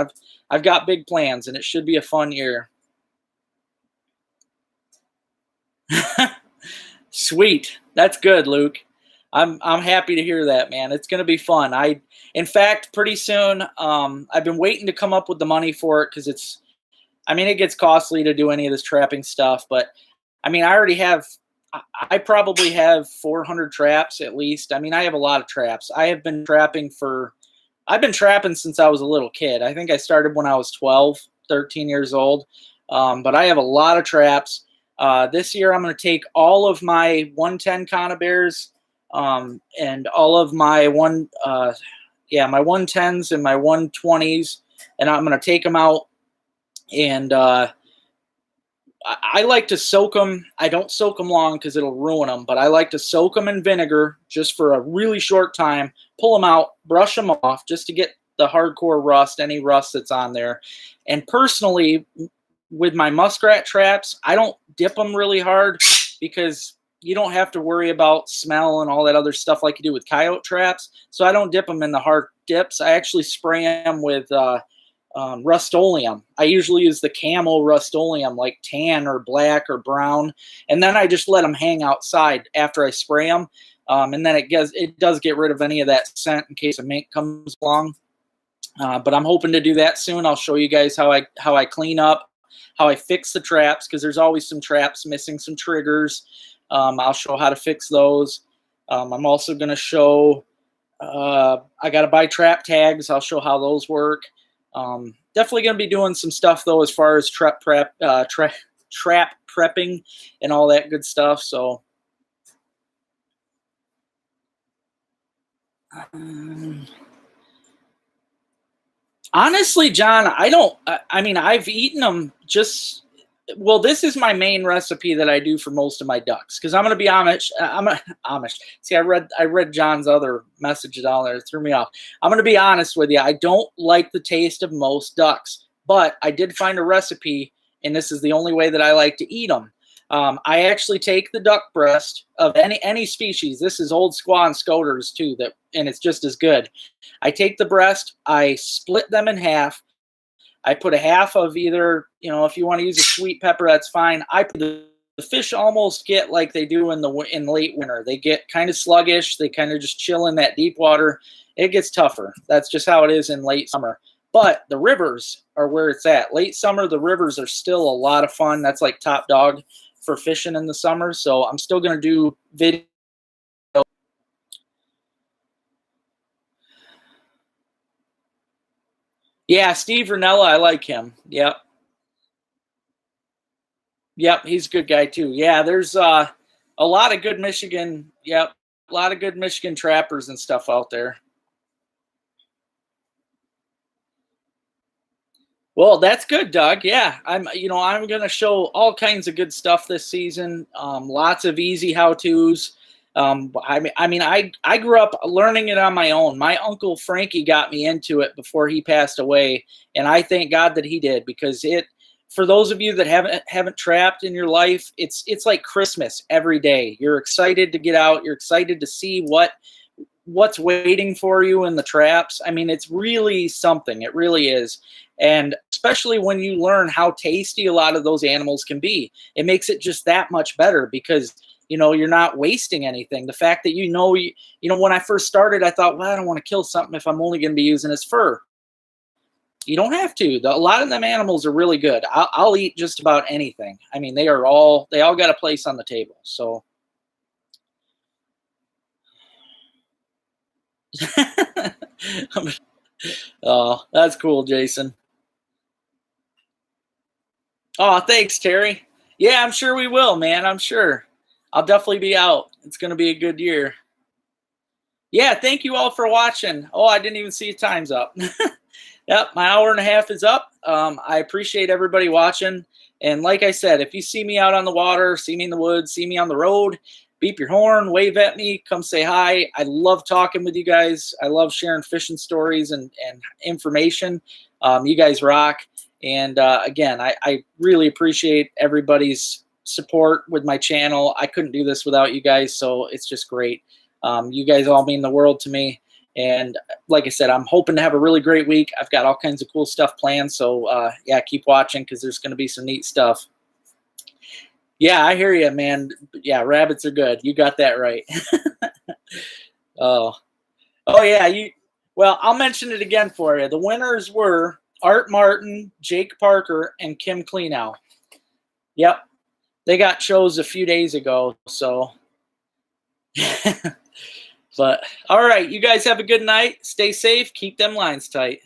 I've got big plans, and it should be a fun year. Sweet, that's good, Luke. I'm happy to hear that, man. It's gonna be fun. In fact, pretty soon. I've been waiting to come up with the money for it because I mean, it gets costly to do any of this trapping stuff, but I mean, I probably have 400 traps at least. I mean, I have a lot of traps. I've been trapping since I was a little kid. I think I started when I was 12, 13 years old. But I have a lot of traps. This year, I'm going to take all of my 110 conibears and all of my my 110s and my 120s, and I'm going to take them out. And I like to soak them. I don't soak them long because it'll ruin them, but I like to soak them in vinegar just for a really short time, pull them out, brush them off just to get the hardcore rust, any rust that's on there. And personally, with my muskrat traps, I don't dip them really hard because you don't have to worry about smell and all that other stuff like you do with coyote traps. So I don't dip them in the hard dips. I actually spray them with Rust-Oleum. I usually use the camo Rust-Oleum, like tan or black or brown, and then I just let them hang outside after I spray them, and then it does get rid of any of that scent in case a mink comes along. But I'm hoping to do that soon. I'll show you guys how I clean up, how I fix the traps, because there's always some traps missing some triggers. I'll show how to fix those. I'm also going to show. I got to buy trap tags. I'll show how those work. Definitely going to be doing some stuff though as far as trap prepping and all that good stuff. So honestly, John, I mean, I've eaten them well, this is my main recipe that I do for most of my ducks because I'm going to be Amish. I'm Amish. See, I read John's other message down there. It threw me off. I'm going to be honest with you. I don't like the taste of most ducks, but I did find a recipe, and this is the only way that I like to eat them. I actually take the duck breast of any species. This is old squaw and scoters too, and it's just as good. I take the breast, I split them in half. I put a half of either, if you want to use a sweet pepper, that's fine. I put the fish almost get like they do in late winter. They get kind of sluggish. They kind of just chill in that deep water. It gets tougher. That's just how it is in late summer. But the rivers are where it's at. Late summer, the rivers are still a lot of fun. That's like top dog for fishing in the summer. So I'm still going to do video. Yeah, Steve Ranella, I like him. Yep. Yep, he's a good guy too. Yeah, there's a lot of good Michigan. Yep, a lot of good Michigan trappers and stuff out there. Well, that's good, Doug. Yeah, I'm going to show all kinds of good stuff this season. Lots of easy how-tos. I grew up learning it on my own. My uncle Frankie got me into it before he passed away, and I thank God that he did, because for those of you that haven't trapped in your life, it's like Christmas every day. You're excited to get out. You're excited to see what's waiting for you in the traps. I mean, it's really something. It really is. And especially when you learn how tasty a lot of those animals can be, it makes it just that much better, because you're not wasting anything. The fact that when I first started, I thought, well, I don't want to kill something if I'm only going to be using its fur. You don't have to. A lot of them animals are really good. I'll eat just about anything. I mean, they all got a place on the table. So. Oh, that's cool, Jason. Oh, thanks, Terry. Yeah, I'm sure we will, man. I'm sure. I'll definitely be out. It's going to be a good year. Yeah, thank you all for watching. Oh, I didn't even see time's up. Yep, my hour and a half is up. I appreciate everybody watching. And like I said, if you see me out on the water, see me in the woods, see me on the road, beep your horn, wave at me, come say hi. I love talking with you guys. I love sharing fishing stories and information. You guys rock. And again, I really appreciate everybody's support with my channel. I couldn't do this without you guys, so it's just great. You guys all mean the world to me. And like I said, I'm hoping to have a really great week. I've got all kinds of cool stuff planned. So yeah, keep watching, because there's going to be some neat stuff. Yeah, I hear you, man. Yeah, rabbits are good. You got that right. Oh yeah. Well, I'll mention it again for you. The winners were Art Martin, Jake Parker, and Kim Cleanow. Yep. They got shows a few days ago, so. But all right, you guys have a good night. Stay safe. Keep them lines tight.